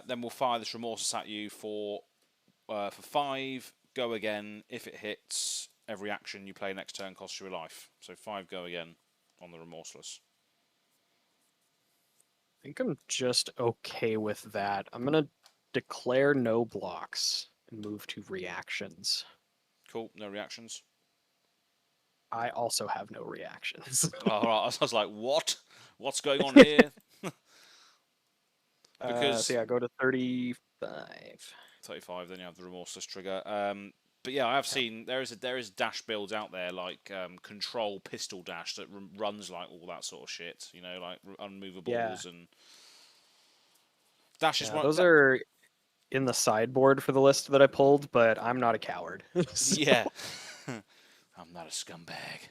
Then we'll fire this Remorseless at you for 5. Go again. If it hits, every action you play next turn costs you a life. So 5 go again on the Remorseless. I think I'm just okay with that. I'm gonna declare no blocks and move to reactions. Cool. No reactions. I also have no reactions. All right. I was like, what? What's going on here? So Because yeah, go to 35. 35, then you have the Remorseless trigger. But yeah, I have seen there is dash builds out there like control pistol dash that runs like all that sort of shit. You know, like unmovables Yeah. and dash is Yeah, one. those are in the sideboard for the list that I pulled, but I'm not a coward. So- Yeah, I'm not a scumbag.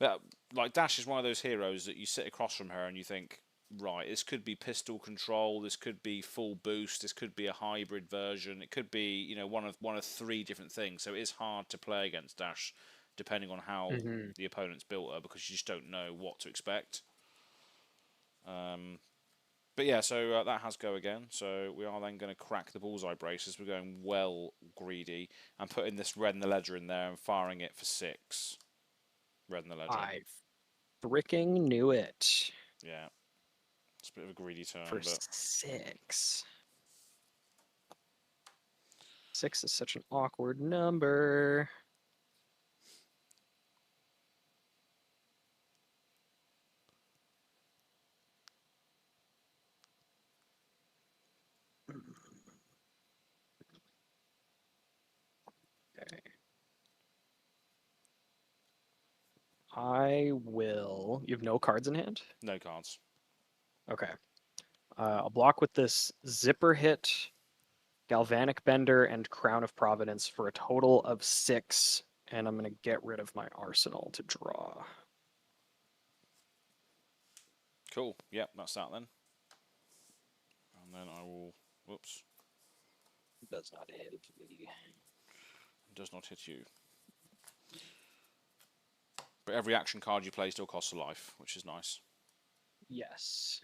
But like Dash is one of those heroes that you sit across from her and you think, right, this could be pistol control, this could be full boost, this could be a hybrid version, it could be one of 3 different things. So it is hard to play against Dash, depending on how Mhm. the opponent's built her, because you just don't know what to expect. But yeah, so that has go again. So we are then going to crack the bullseye braces. We're going well greedy and putting this red in the ledger in there and firing it for 6. Red in the ledger. I freaking knew it. Yeah. It's a bit of a greedy For turn, but 6. 6 is such an awkward number. Okay. I will. You have no cards in hand? no cards. Okay. I'll block with this Zipper Hit, Galvanic Bender, and Crown of Providence for a total of 6. And I'm going to get rid of my arsenal to draw. Cool. Yep, that's that then. And then I will. Whoops. Does not hit me. Does not hit you. But every action card you play still costs a life, which is nice. Yes.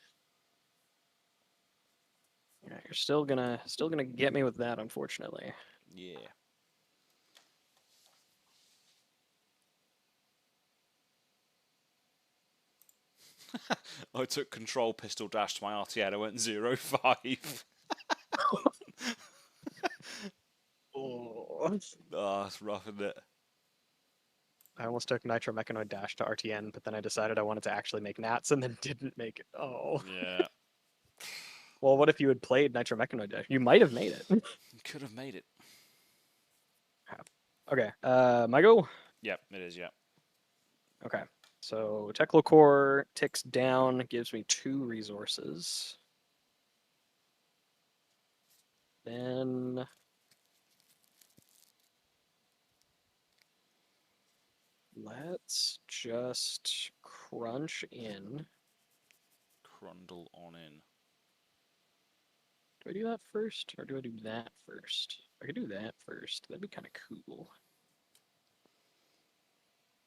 Yeah, you're still gonna get me with that, unfortunately. Yeah. I took control pistol dash to my RTN. I went 0-5. Oh. Ah, that's rough, isn't it? I almost took Nitro Mechanoid Dash to RTN, but then I decided I wanted to actually make Nats and then didn't make it. Oh. Yeah. Well, what if you had played Nitro Mechanoid Dash? You might have made it. Could have made it. Okay, my go? Yep, it is, yeah. Okay, so Techlocore ticks down, gives me 2 resources. Then let's just crunch in. Crundle on in. Do I do that first, or do I do that first? I could do that first. That'd be kind of cool.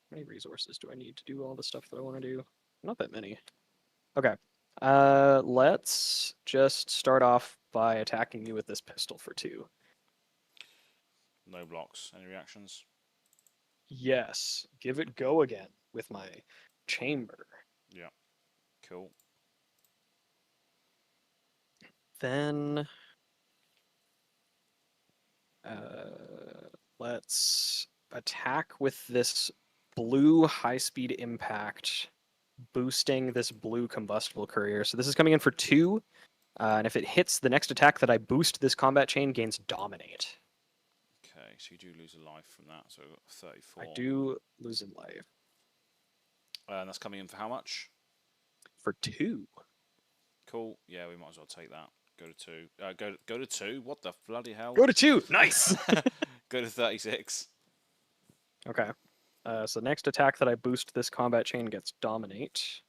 How many resources do I need to do all the stuff that I want to do? Not that many. Okay. Let's just start off by attacking you with this pistol for 2. No blocks. Any reactions? Yes. Give it go again with my chamber. Yeah. Cool. Then let's attack with this blue high-speed impact, boosting this blue combustible courier. So this is coming in for 2, and if it hits, the next attack that I boost this combat chain gains dominate. Okay, so you do lose a life from that, so 34. I do lose a life And that's coming in for how much? for 2. Cool. Yeah, we might as well take that. Go to 2. Go to 2. What the bloody hell? Go to 2. Nice. Go to 36. Okay. So next attack that I boost this combat chain gets Dominate.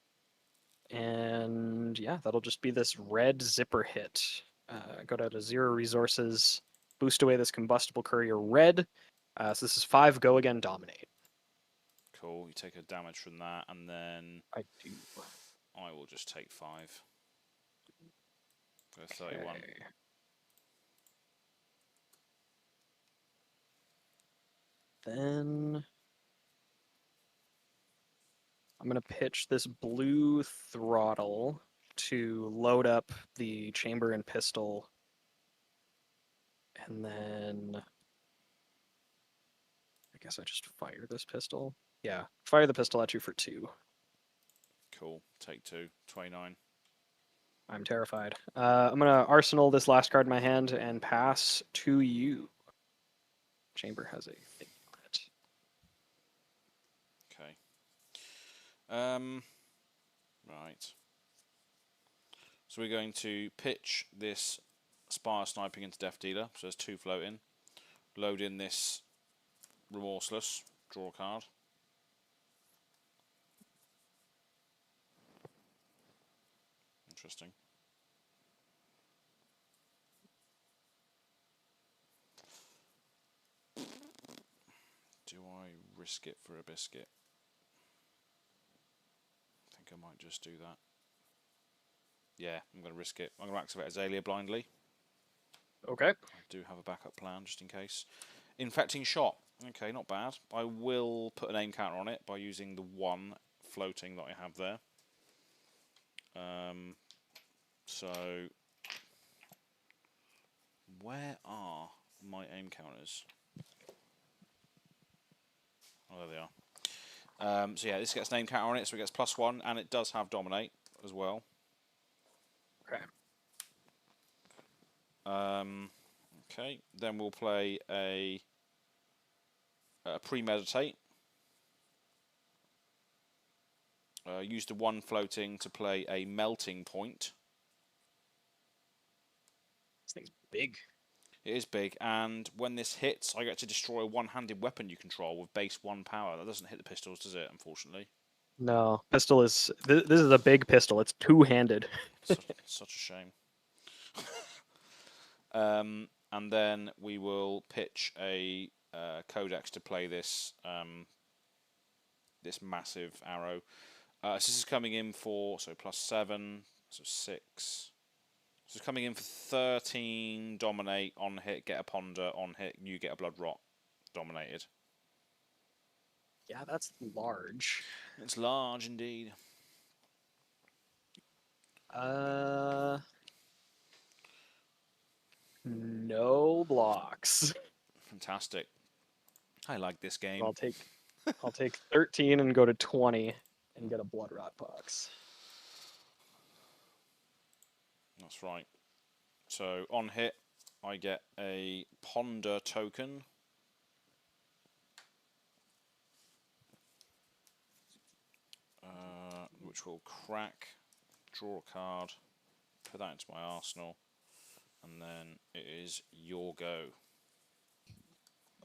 And yeah, that'll just be this red zipper hit. Go down to 0 resources. Boost away this combustible courier red. So this is 5 go again Dominate. Cool. You take a damage from that, and then I do. I will just take 5. Go to 31. Okay. Then I'm going to pitch this blue throttle to load up the chamber and pistol. And then I guess I just fire this pistol. Yeah, fire the pistol at you for 2. Cool. Take 2. 29. I'm terrified. I'm going to arsenal this last card in my hand and pass to you. Chamber has a thing on it. Okay. Right. So we're going to pitch this Spire Sniping into Death Dealer. So there's 2 floating. Load in this Remorseless. Draw a card. Interesting. Do I risk it for a biscuit? I think I might just do that. Yeah, I'm going to risk it. I'm going to activate Azalea blindly. Okay. I do have a backup plan just in case. Infecting Shot. Okay, not bad. I will put an aim counter on it by using the 1 floating that I have there. So, where are my aim counters? Oh, there they are. So yeah, this gets an aim counter on it, so it gets +1, and it does have Dominate as well. Okay. Okay, then we'll play a Premeditate. Use the 1 floating to play a Melting Point. This thing's big. It is big, and when this hits, I get to destroy a one-handed weapon you control with base 1 power. That doesn't hit the pistols, does it, unfortunately? No, pistol is... This is a big pistol. It's 2-handed. Such a shame. And then we will pitch a Codex to play this this massive arrow. So this is coming in for +7, so 6. So it's coming in for 13 Dominate on hit, get a Ponder on hit, you get a Blood Rot dominated. Yeah, that's large. It's large indeed. No blocks. Fantastic. I like this game. I'll take 13 and go to 20 and get a Blood Rot box. That's right. So on hit, I get a Ponder token. Which will crack, draw a card, put that into my arsenal, and then it is your go.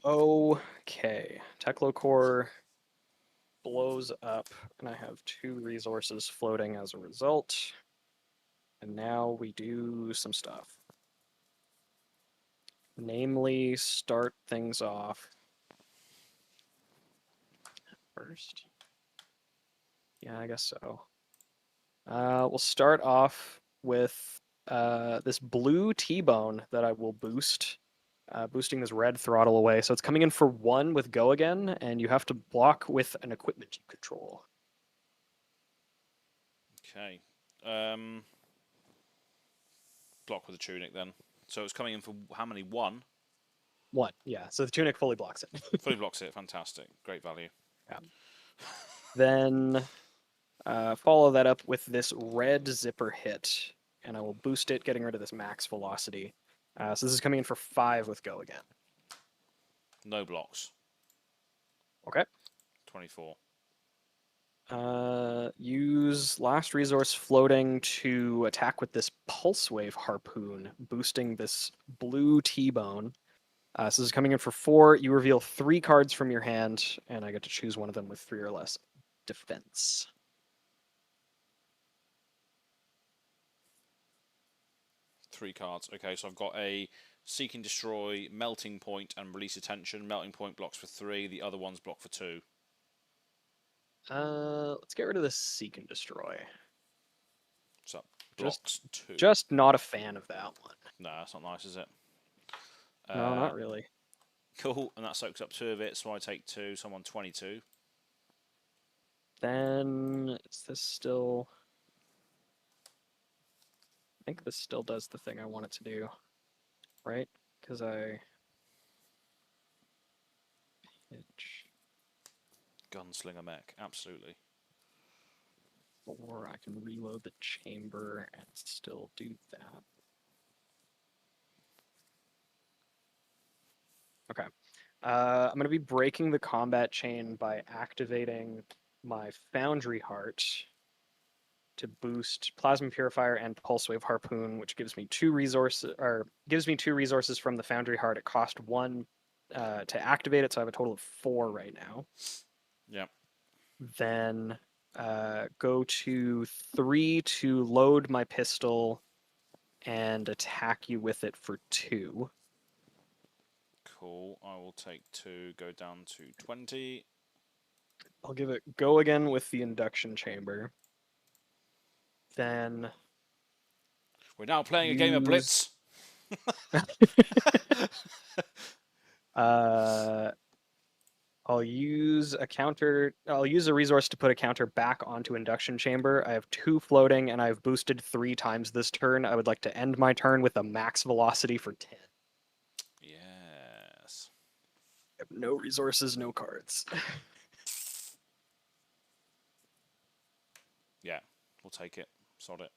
Okay. Teklo Core blows up, and I have 2 resources floating as a result. And now we do some stuff. Namely, start things off first. Yeah, I guess so. We'll start off with this blue T-bone that I will boost, boosting this red throttle away. So it's coming in for 1 with go again, and you have to block with an equipment you control. Okay. Block with a tunic then. So it's coming in for how many? 1? 1, yeah. So the tunic fully blocks it. Fully blocks it. Fantastic. Great value. Yeah. Then follow that up with this red zipper hit, and I will boost it, getting rid of this max velocity. So this is coming in for 5 with go again. No blocks. Okay. 24. Use use last resource floating to attack with this pulse wave harpoon, boosting this blue T-bone. So this is coming in for 4. You reveal 3 cards from your hand, and I get to choose one of them with 3 or less defense. Three cards. Okay, so I've got a Seek and Destroy, Melting Point, and Release Attention. Melting Point blocks for 3. The other one's block for 2. Let's get rid of the Seek and Destroy. So blocks 2. Just not a fan of that one. Nah, that's not nice, is it? No, not really. Cool, and that soaks up 2 of it, so I take 2, so I'm on 22. Then, is this still... I think this still does the thing I want it to do, right? Because I... Pitch. Gunslinger mech, absolutely. Or I can reload the chamber and still do that. Okay. I'm going to be breaking the combat chain by activating my Foundry Heart to boost Plasma Purifier and Pulse Wave Harpoon, which gives me 2 resources, from the Foundry Heart. It cost 1 to activate it, so I have a total of 4 right now. Yep. Then go to 3 to load my pistol and attack you with it for 2. Cool. I will take 2, go down to 20. I'll give it go again with the induction chamber. Then We're now playing a game of Blitz. I'll use a resource to put a counter back onto induction chamber. I have 2 floating and I've boosted 3 times this turn. I would like to end my turn with a max velocity for 10. Yes. I have no resources, no cards. Yeah, we'll take it. Sod it.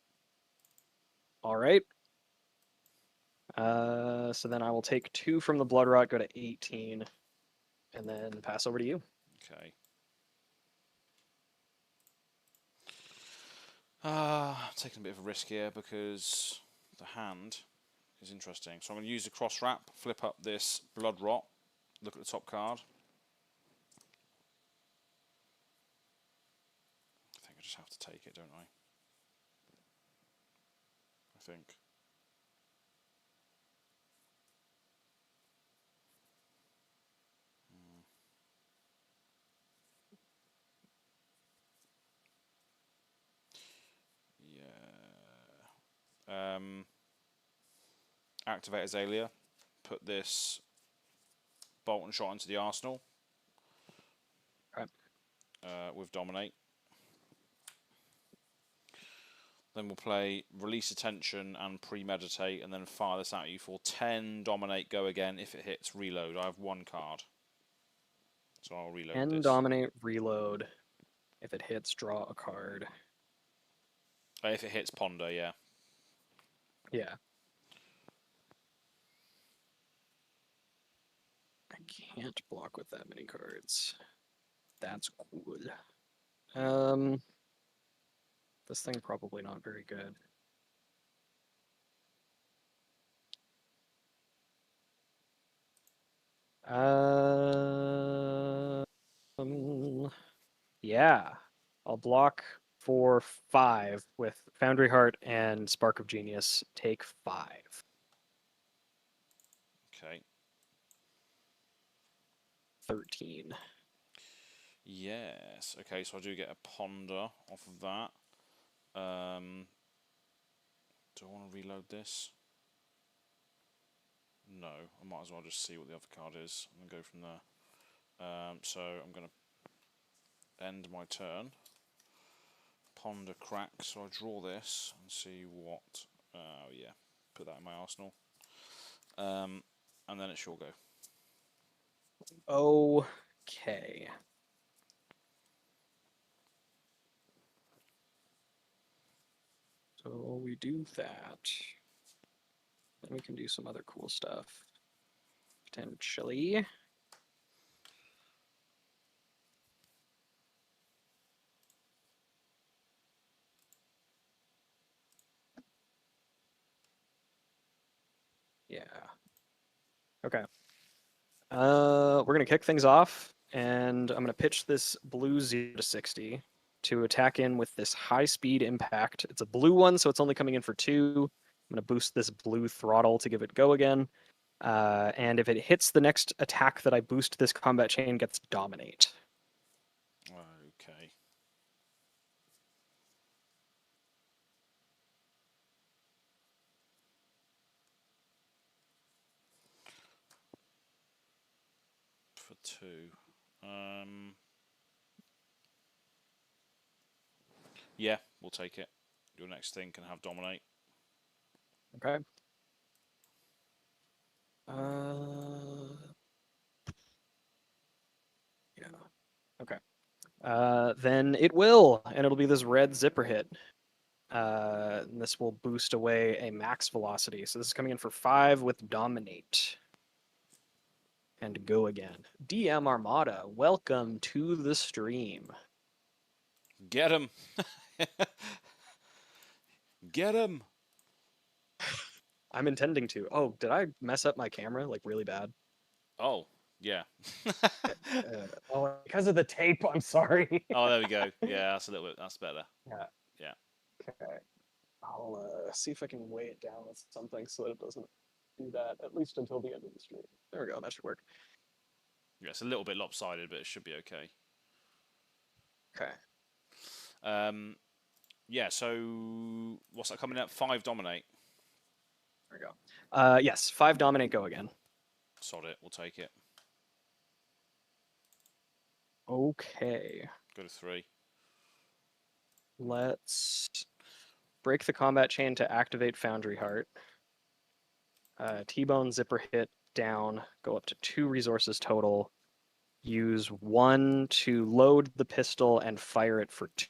All right. So then I will take 2 from the Blood Rot, go to 18, and then pass over to you. Okay. Taking a bit of a risk here because the hand is interesting. So I'm going to use the cross wrap, flip up this Blood Rot, look at the top card. I think I just have to take it, don't I? I think. Yeah. Activate Azalea. Put this bolt and shot into the arsenal. Right. With Dominate. Then we'll play Release Attention and Premeditate, and then fire this at you for 10. Dominate, go again. If it hits, reload. I have 1 card, so I'll reload 10 this. Dominate, reload. If it hits, draw a card. If it hits, ponder. Yeah. Yeah. I can't block with that many cards. That's cool. This thing probably not very good. Yeah. I'll block for 5 with Foundry Heart and Spark of Genius. Take 5. Okay. 13. Yes. Okay, so I do get a ponder off of that. Do I want to reload this? No. I might as well just see what the other card is and go from there. So I'm going to end my turn. Ponder crack. So I draw this and see what. Yeah. Put that in my arsenal. And then it shall go. Okay. So we do that. Then we can do some other cool stuff. Potentially. Yeah. Okay. We're gonna kick things off, and I'm gonna pitch this blue 0 to 60 to attack in with this high speed impact. It's a blue one, so it's only coming in for 2. I'm gonna boost this blue throttle to give it go again. And if it hits the next attack that I boost this combat chain gets dominate. Okay. For 2. Yeah, we'll take it. Your next thing can have dominate. Okay. Yeah. Okay. Then it will, and it'll be this red zipper hit. And this will boost away a max velocity. So this is coming in for 5 with dominate. And go again. DM Armada, welcome to the stream. Get him! Get him! I'm intending to. Oh, did I mess up my camera like really bad? Oh, yeah. Oh, because of the tape. I'm sorry. Oh, there we go. Yeah, that's a little bit. That's better. Yeah. Yeah. Okay. I'll see if I can weigh it down with something so that it doesn't do that, at least until the end of the stream. There we go. That should work. Yeah, it's a little bit lopsided, but it should be okay. Okay. Yeah, so what's that coming up? 5 dominate. There we go. Yes, 5 dominate, go again. Sod it, we'll take it. Okay. Go to 3. Let's break the combat chain to activate Foundry Heart. T-Bone zipper hit down, go up to 2 resources total. Use 1 to load the pistol and fire it for 2.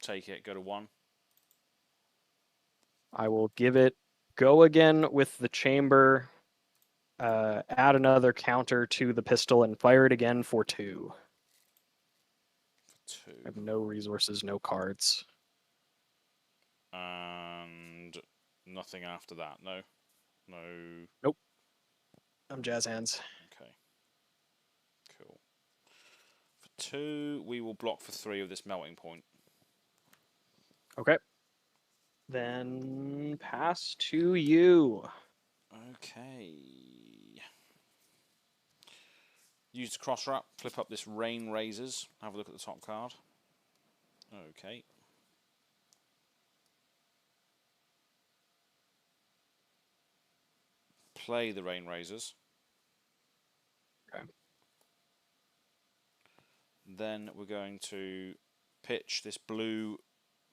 Take it, go to 1. I will give it go again with the chamber, add another counter to the pistol, and fire it again for 2. 2. I have no resources, no cards. And nothing after that, no? No. Nope. I'm jazz hands. Okay. Cool. For 2, we will block for 3 of this melting point. Okay. Then pass to you. Okay. Use the cross wrap, flip up this Rain Razors. Have a look at the top card. Okay. Play the Rain Razors. Okay. Then we're going to pitch this blue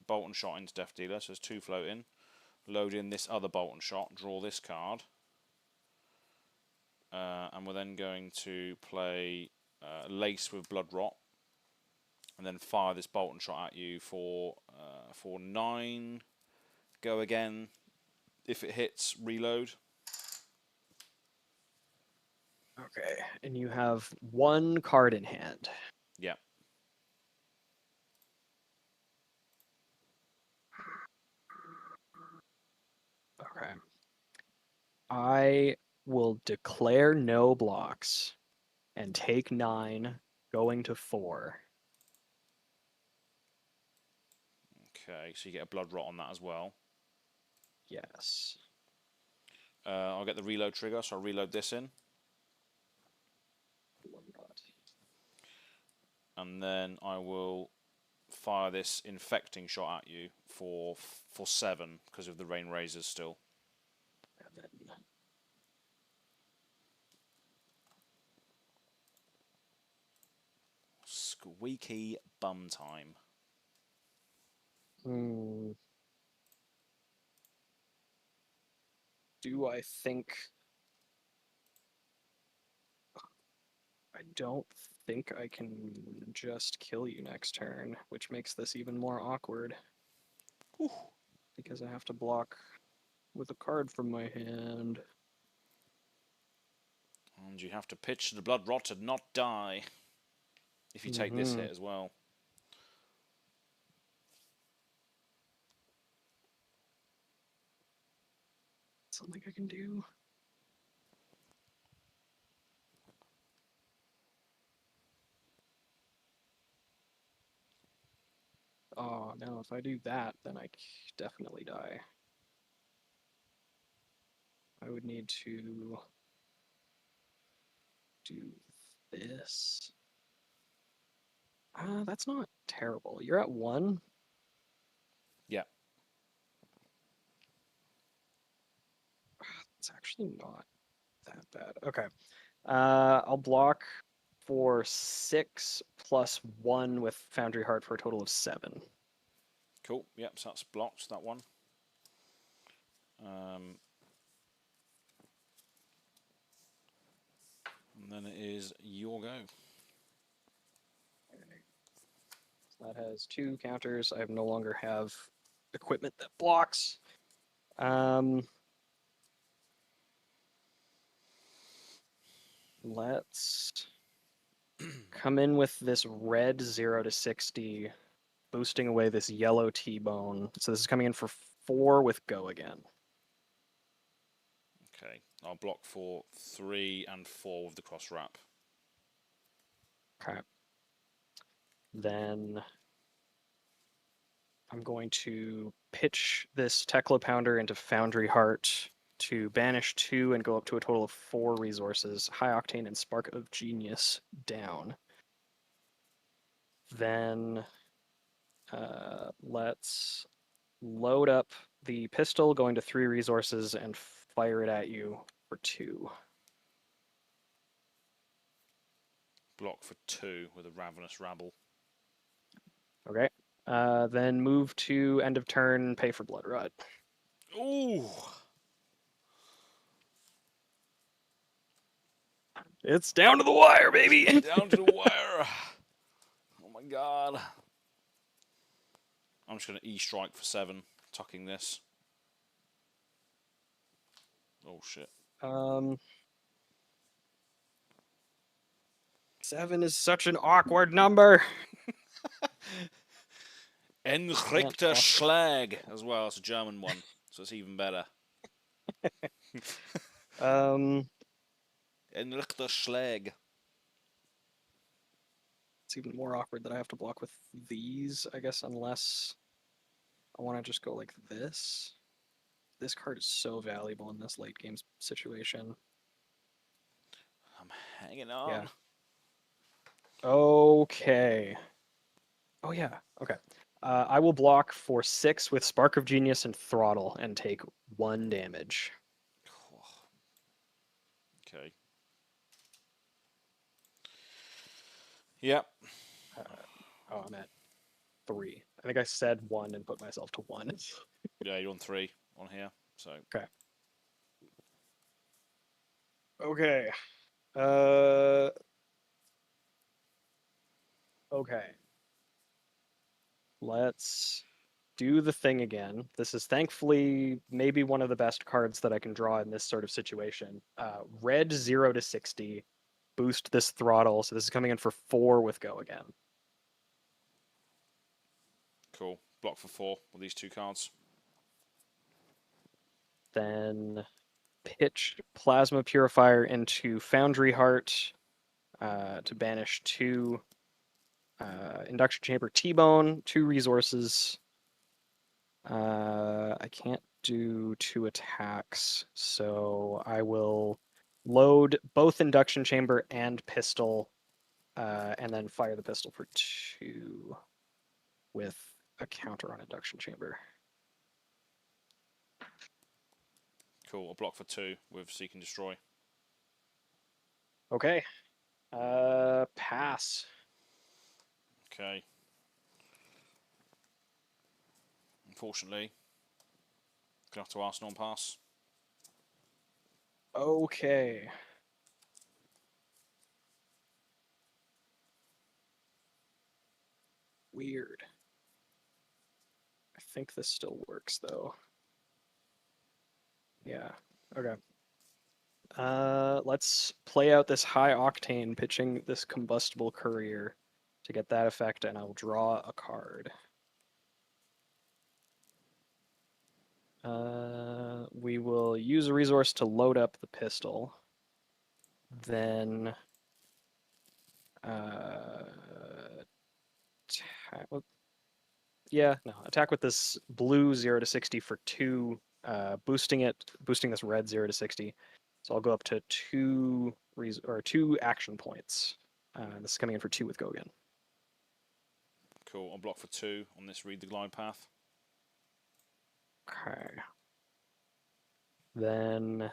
bolt and shot into Death Dealer. So there's 2 floating. Load in this other bolt and shot. Draw this card. And we're then going to play Lace with Blood Rot. And then fire this bolt and shot at you for 9. Go again. If it hits, reload. Okay. And you have 1 card in hand. Yeah. Okay. I will declare no blocks and take 9, going to 4. Okay, so you get a Blood Rot on that as well. Yes. I'll get the reload trigger, so I'll reload this in. And then I will fire this infecting shot at you for 7 because of the Rain Razors still. Squeaky bum time. Do I think... I don't think I can just kill you next turn, which makes this even more awkward. Whew. Because I have to block with a card from my hand. And you have to pitch the Blood Rot to not die. If you take this hit as well. something I can do. Oh no, if I do that, then I definitely die. I would need to do this. That's not terrible. You're at 1. Yeah. It's actually not that bad. Okay. I'll block for 6 plus 1 with Foundry Heart for a total of 7. Cool. Yep, so that's blocked, that one. And then it is your go. So that has 2 counters. I no longer have equipment that blocks. Let's come in with this red 0 to 60, boosting away this yellow T-bone. So this is coming in for 4 with go again. Okay, I'll block for 3 and 4 with the cross wrap. Okay. Then I'm going to pitch this Tekla Pounder into Foundry Heart to banish 2 and go up to a total of 4 resources. High Octane and Spark of Genius down. Then let's load up the pistol, going to 3 resources, and fire it at you for 2. Block for 2 with a Ravenous Rabble. Okay. Then move to end of turn, pay for Blood Rot. Ooh! It's down to the wire, baby! Down to the wire! Oh my god. I'm just going to E-strike for 7, tucking this. Oh shit. 7 is such an awkward number. Enrichter Schlag as well. It's a German one, so it's even better. Enrichter Schlag. It's even more awkward that I have to block with these, I guess, unless I want to just go like this. This card is so valuable in this late game situation. I'm hanging on. Yeah. Okay. Oh yeah. Okay. I will block for 6 with Spark of Genius and Throttle and take 1 damage. Okay. Yep. Oh, I'm at 3. I think I said 1 and put myself to 1. Yeah, you're on 3 on here. So. Okay. Okay. Okay. Let's do the thing again. This is thankfully maybe one of the best cards that I can draw in this sort of situation. Red 0 to 60. Boost this throttle. So this is coming in for 4 with go again. Cool. Block for 4 with these 2 cards. Then pitch Plasma Purifier into Foundry Heart to banish 2 Induction Chamber T-Bone, 2 resources. I can't do 2 attacks, so I will load both Induction Chamber and Pistol, and then fire the pistol for 2 with a counter on Induction Chamber. Cool. A block for 2 with Seek and Destroy. Okay. Pass. Okay. Unfortunately, gonna have to ask non-pass. Okay. Weird. I think this still works though. Yeah. Okay. Let's play out this high octane pitching this combustible courier to get that effect, and I'll draw a card. We will use a resource to load up the pistol. Then uh, attack with this blue 0 to 60 for 2, boosting this red 0 to 60. So I'll go up to 2 action points. This is coming in for 2 with go again. Cool. I'll block for 2 on this read the glide path. Okay. Then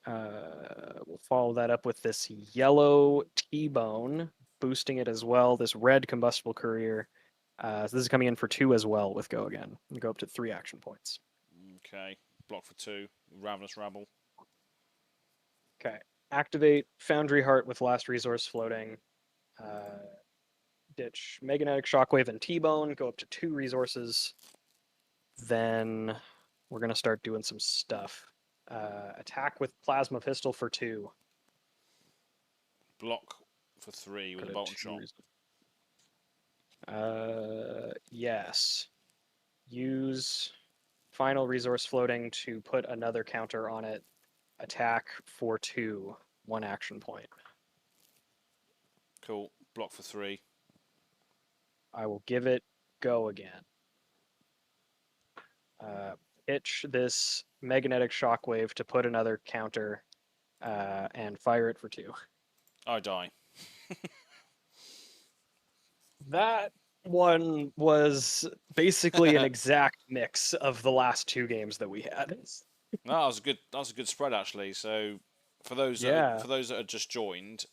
we'll follow that up with this yellow T-bone, boosting it as well. This red combustible courier. So this is coming in for 2 as well with go again. We'll go up to 3 action points. Okay. Block for 2. Ravenous Rabble. Okay. Activate Foundry Heart with last resource floating. Ditch Magnetic Shockwave and T-bone. Go up to 2 resources. Then we're gonna start doing some stuff. Attack with Plasma Pistol for 2. Block for 3 with a bolt and shot. Yes. Use final resource floating to put another counter on it. Attack for 2. 1 action point. Cool. Block for 3. I will give it go again. Pitch this magnetic shockwave to put another counter and fire it for 2. I die. That one was basically an exact mix of the last 2 games that we had. No, that was a good. That was a good spread actually. So, for those Yeah. that had just joined,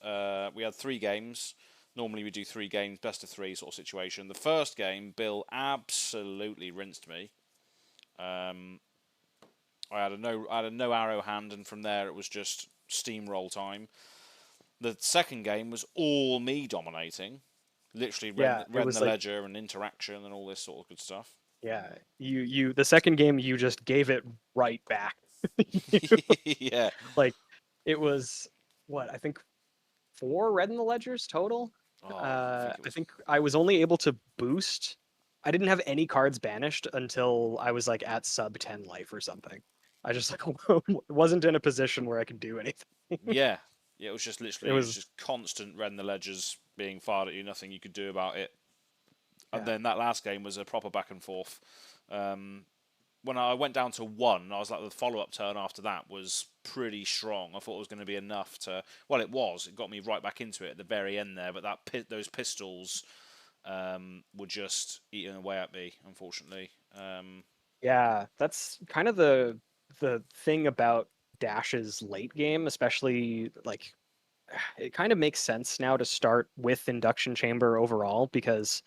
we had 3 games. Normally we do 3 games, best of 3 sort of situation. The first game, Bill absolutely rinsed me. I had a no arrow hand, and from there it was just steamroll time. The second game was all me dominating, literally Yeah, it reading was the like ledger and interaction and all this sort of good stuff. you the second game you just gave it right back. Yeah. Like it was what I think 4 red in the ledgers total. Oh, I think it I was. think I was only able to boost. I didn't have any cards banished until I was like at sub 10 life or something. I just like wasn't in a position where I could do anything. Yeah. Yeah, it was just It literally, it was was just constant reading the ledgers being fired at you, nothing you could do about it. And yeah. then that last game was a proper back and forth. When I went down to 1, I was like, the follow up turn after that was pretty strong. I thought it was going to be enough to. Well, it was. It got me right back into it at the very end there. But those pistols were just eating away at me, unfortunately. Yeah, that's kind of the thing about Dash's late game, especially like it kind of makes sense now to start with induction chamber overall because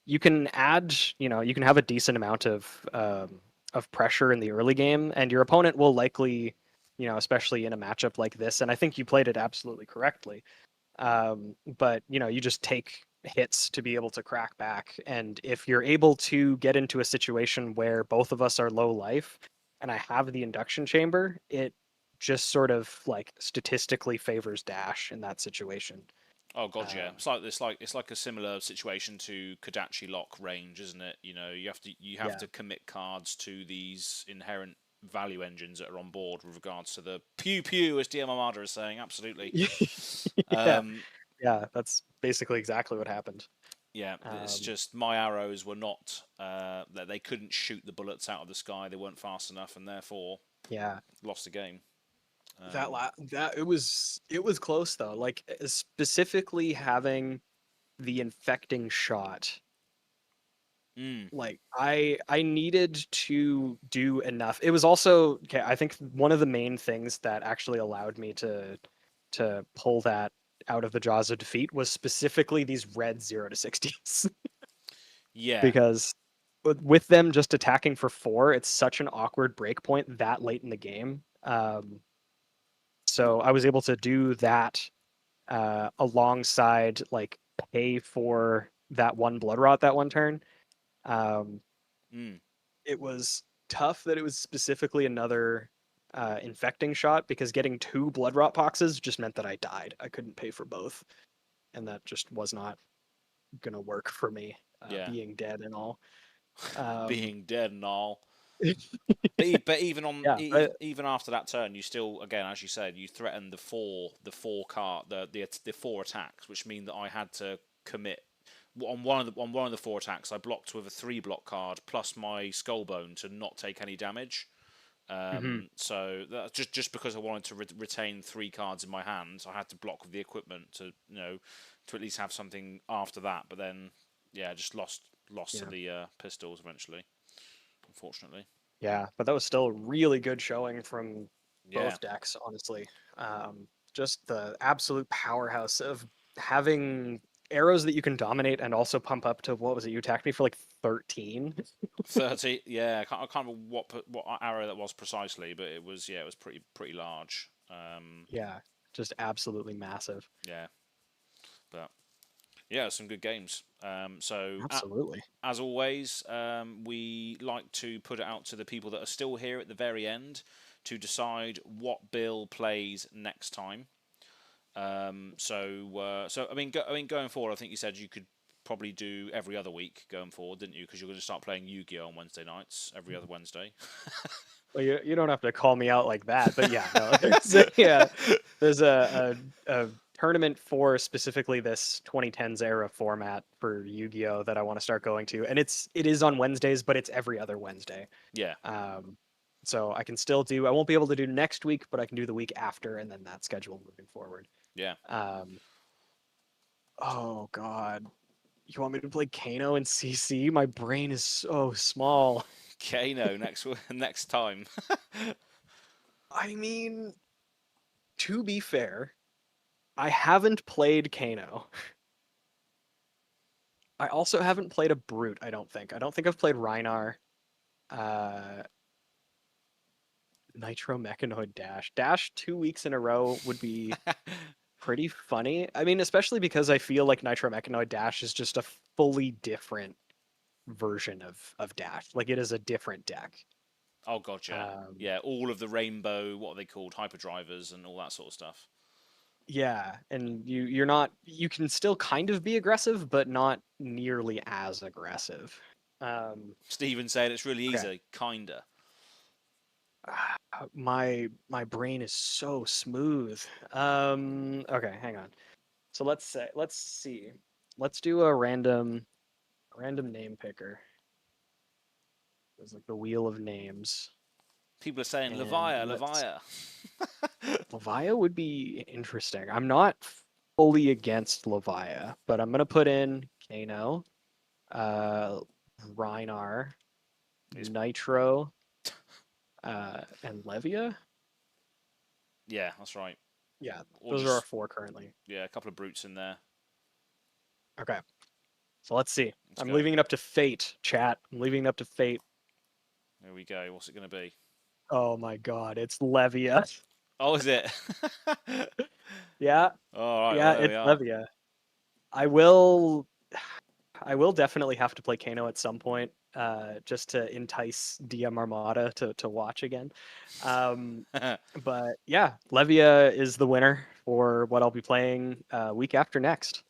you can add, you can have a decent amount of pressure in the early game, and your opponent will likely, especially in a matchup like this, and I think you played it absolutely correctly. But you just take hits to be able to crack back, and if you're able to get into a situation where both of us are low life, and I have the induction chamber, it just sort of like statistically favors Dash in that situation. Oh god, yeah. Um, It's like a similar situation to Kodachi lock range, isn't it? You have to yeah. commit cards to these inherent value engines that are on board with regards to the pew pew, as DM Armada is saying. Absolutely. Yeah. Um, Yeah, that's basically exactly what happened. yeah, it's Um, just my arrows were not that they couldn't shoot the bullets out of the sky. They weren't fast enough, and therefore yeah, lost the game. that it was close though. Like specifically having the infecting shot. Mm, Like I needed to do enough. It was also okay. I think one of the main things that actually allowed me to pull that out of the jaws of defeat was specifically these red 0 to 60s. yeah. Because with them just attacking for 4, it's such an awkward break point that late in the game. So I was able to do that alongside like pay for that one blood rot that one turn. Um, Mm, it was tough that it was specifically another infecting shot because getting 2 blood rot boxes just meant that I died. I couldn't pay for both, and that just was not gonna work for me, yeah. being dead and all. Um, Being dead and all. But even on Yeah, even after that turn, you still, again, as you said, you threatened the four attacks, which mean that I had to commit on one of the four attacks. I blocked with a 3 block card plus my Skullbone to not take any damage. mhm. So that's just because I wanted to retain 3 cards in my hands, I had to block with the equipment to to at least have something after that. But then, yeah, just lost to Yeah. the pistols eventually, unfortunately. Yeah, but that was still a really good showing from Yeah, both decks, honestly. Just the absolute powerhouse of having arrows that you can dominate and also pump up to, what was it? You attacked me for like 13. 30. Yeah, I can't remember what arrow that was precisely, but it was pretty large. Yeah, just absolutely massive. Yeah, but yeah, some good games. Absolutely. As always, we like to put it out to the people that are still here at the very end to decide what Bill plays next time. So I mean, going forward, I think you said you could probably do every other week going forward, didn't you? Because you're going to start playing Yu-Gi-Oh on Wednesday nights, every other Wednesday. Well, you don't have to call me out like that, but yeah, no, there's a tournament for specifically this 2010s era format for Yu-Gi-Oh that I want to start going to, and it is on Wednesdays, but it's every other Wednesday. Yeah, Um, so I can still do. I won't be able to do next week, but I can do the week after, and then that schedule moving forward. yeah. Um, oh God, you want me to play Kano and CC? My brain is so small. Kano next time. I mean, to be fair, I haven't played Kano. I also haven't played a Brute, I don't think. I don't think I've played Rhinar. Uh, Nitro Mechanoid Dash. Dash 2 weeks in a row would be pretty funny. I mean, especially because I feel like Nitro Mechanoid Dash is just a fully different version of Dash. Like it is a different deck. Oh god, yeah, Um, yeah. All of the rainbow, what are they called, hyperdrivers and all that sort of stuff. yeah, and you're not you can still kind of be aggressive, but not nearly as aggressive. Um, Steven said it's really okay. easy, kinda. My brain is so smooth. Okay, hang on. So let's see. Let's do a random name picker. It's like the wheel of names. People are saying And Levia, let's Levia. Levia would be interesting. I'm not fully against Levia, but I'm gonna put in Kano, uh Rhinar, It's, Nitro, and Levia. yeah, that's right. Yeah, Or those are our just, four currently. yeah, a couple of brutes in there. Okay. So let's see. Let's I'm go. leaving it up to fate, chat. I'm leaving it up to fate. There we go. What's it going to be? Oh my god, it's Levia. Oh, is it? Yeah, All right. Well, yeah, there we it's are. Levia. I will I will definitely have to play Kano at some point, just to entice DM Armada to watch again. Um, but yeah, Levia is the winner for what I'll be playing week after next.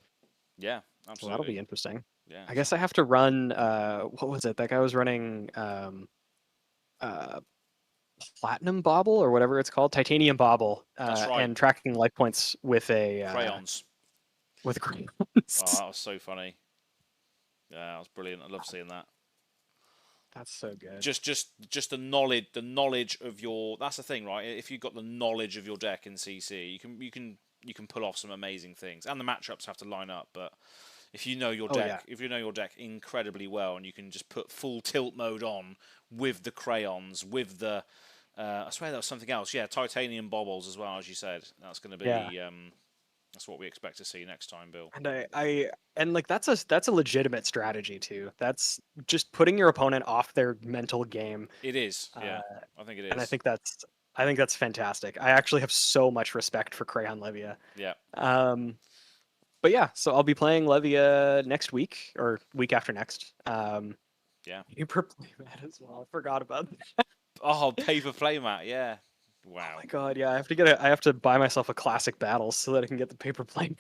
Yeah, So that'll be absolutely. interesting. Yeah. I guess I have to run what was it? That guy was running uh platinum bauble or whatever it's called, titanium bauble, That's right. and tracking life points with a Crayons. with Oh, crayons. that was so funny. Yeah, that was brilliant. I love seeing that. That's so good. Just the knowledge of your. That's the thing, right? If you've got the knowledge of your deck in CC, you can pull off some amazing things, and the matchups have to line up. But Oh yeah, if you know your deck incredibly well, and you can just put full tilt mode on with the crayons, with the I swear there was something else. Yeah, titanium baubles as well, as you said. That's going to yeah. be that's what we expect to see next time, Bill. And and like that's a legitimate strategy too. That's just putting your opponent off their mental game. It is, Uh, yeah. I think it and is. I think that's fantastic. I actually have so much respect for Crayon Levia. Yeah, Um, but yeah, so I'll be playing Levia next week or week after next. yeah. Paper playmat as well. I forgot about Oh, paper playmat, yeah. Oh Wow. my god, yeah, I have to buy myself a classic battles so that I can get the paper plane.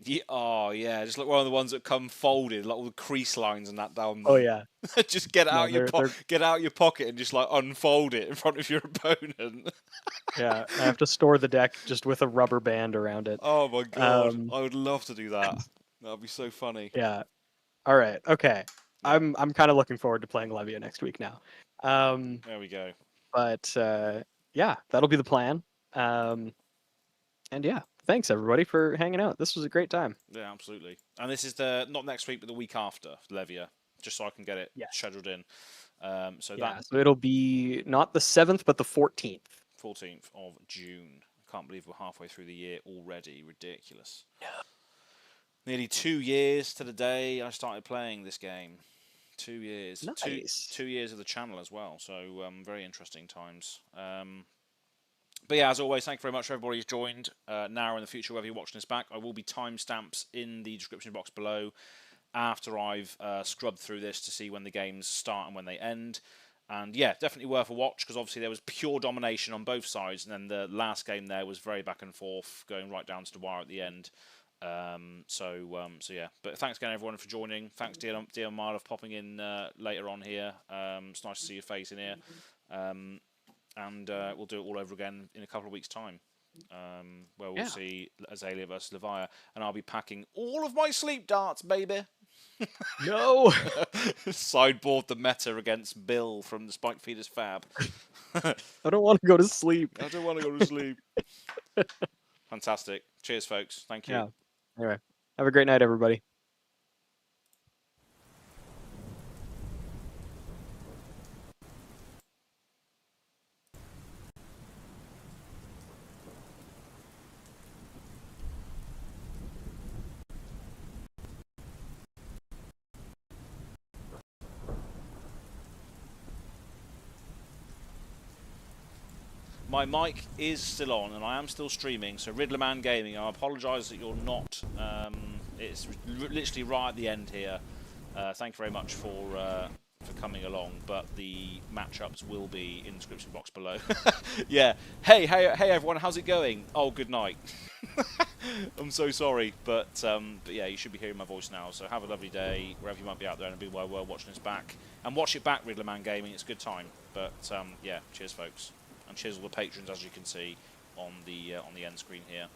Yeah, oh yeah, just like one of the ones that come folded, like all the crease lines and that down Oh them. yeah. Just get No, out your they're get out your pocket and just like unfold it in front of your opponent. yeah. I have to store the deck just with a rubber band around it. Oh my god, Um, I would love to do that. That'd be so funny. yeah. All right. Okay. Yeah, I'm kind of looking forward to playing Levia next week now. Um, there we go. but yeah, that'll be the plan. Um, and yeah, thanks everybody for hanging out. This was a great time. Yeah, absolutely. And this is the not next week, but the week after Levia, just so I can get it Yes. scheduled in. So that Yeah. So it'll be not the 7th, but the 14th. 14th of June. I can't believe we're halfway through the year already. Ridiculous. Nearly 2 years to the day I started playing this game. 2 years. Nice. 2 years of the channel as well. So very interesting times. But yeah, as always, thank you very much for everybody who's joined. Now or in the future, whether you're watching this back, I will be timestamps in the description box below after I've scrubbed through this to see when the games start and when they end. And yeah, definitely worth a watch because obviously there was pure domination on both sides, and then the last game there was very back and forth, going right down to the wire at the end. So yeah, but thanks again everyone for joining. Thanks Dion Marlov popping in later on here. It's nice to see your face in here. And we'll do it all over again in a couple of weeks' time, where we'll see Azalea versus Levia, and I'll be packing all of my sleep darts, baby. No. Sideboard the meta against Bill from the Spike Feeders Fab. I don't want to go to sleep. I don't want to go to sleep. Fantastic. Cheers, folks. Thank you. Yeah. Anyway, have a great night, everybody. My mic is still on, and I am still streaming. So Riddlerman Gaming, I apologise that you're not. It's literally right at the end here. Thank you very much for coming along, but the matchups will be in the description box below. Yeah. Hey, everyone. How's it going? Oh, good night. I'm so sorry, but yeah, you should be hearing my voice now. So have a lovely day wherever you might be out there, and be well watching this back. And watch it back, Riddlerman Gaming. It's a good time. But yeah, cheers, folks. And cheers all the patrons, as you can see on the end screen here.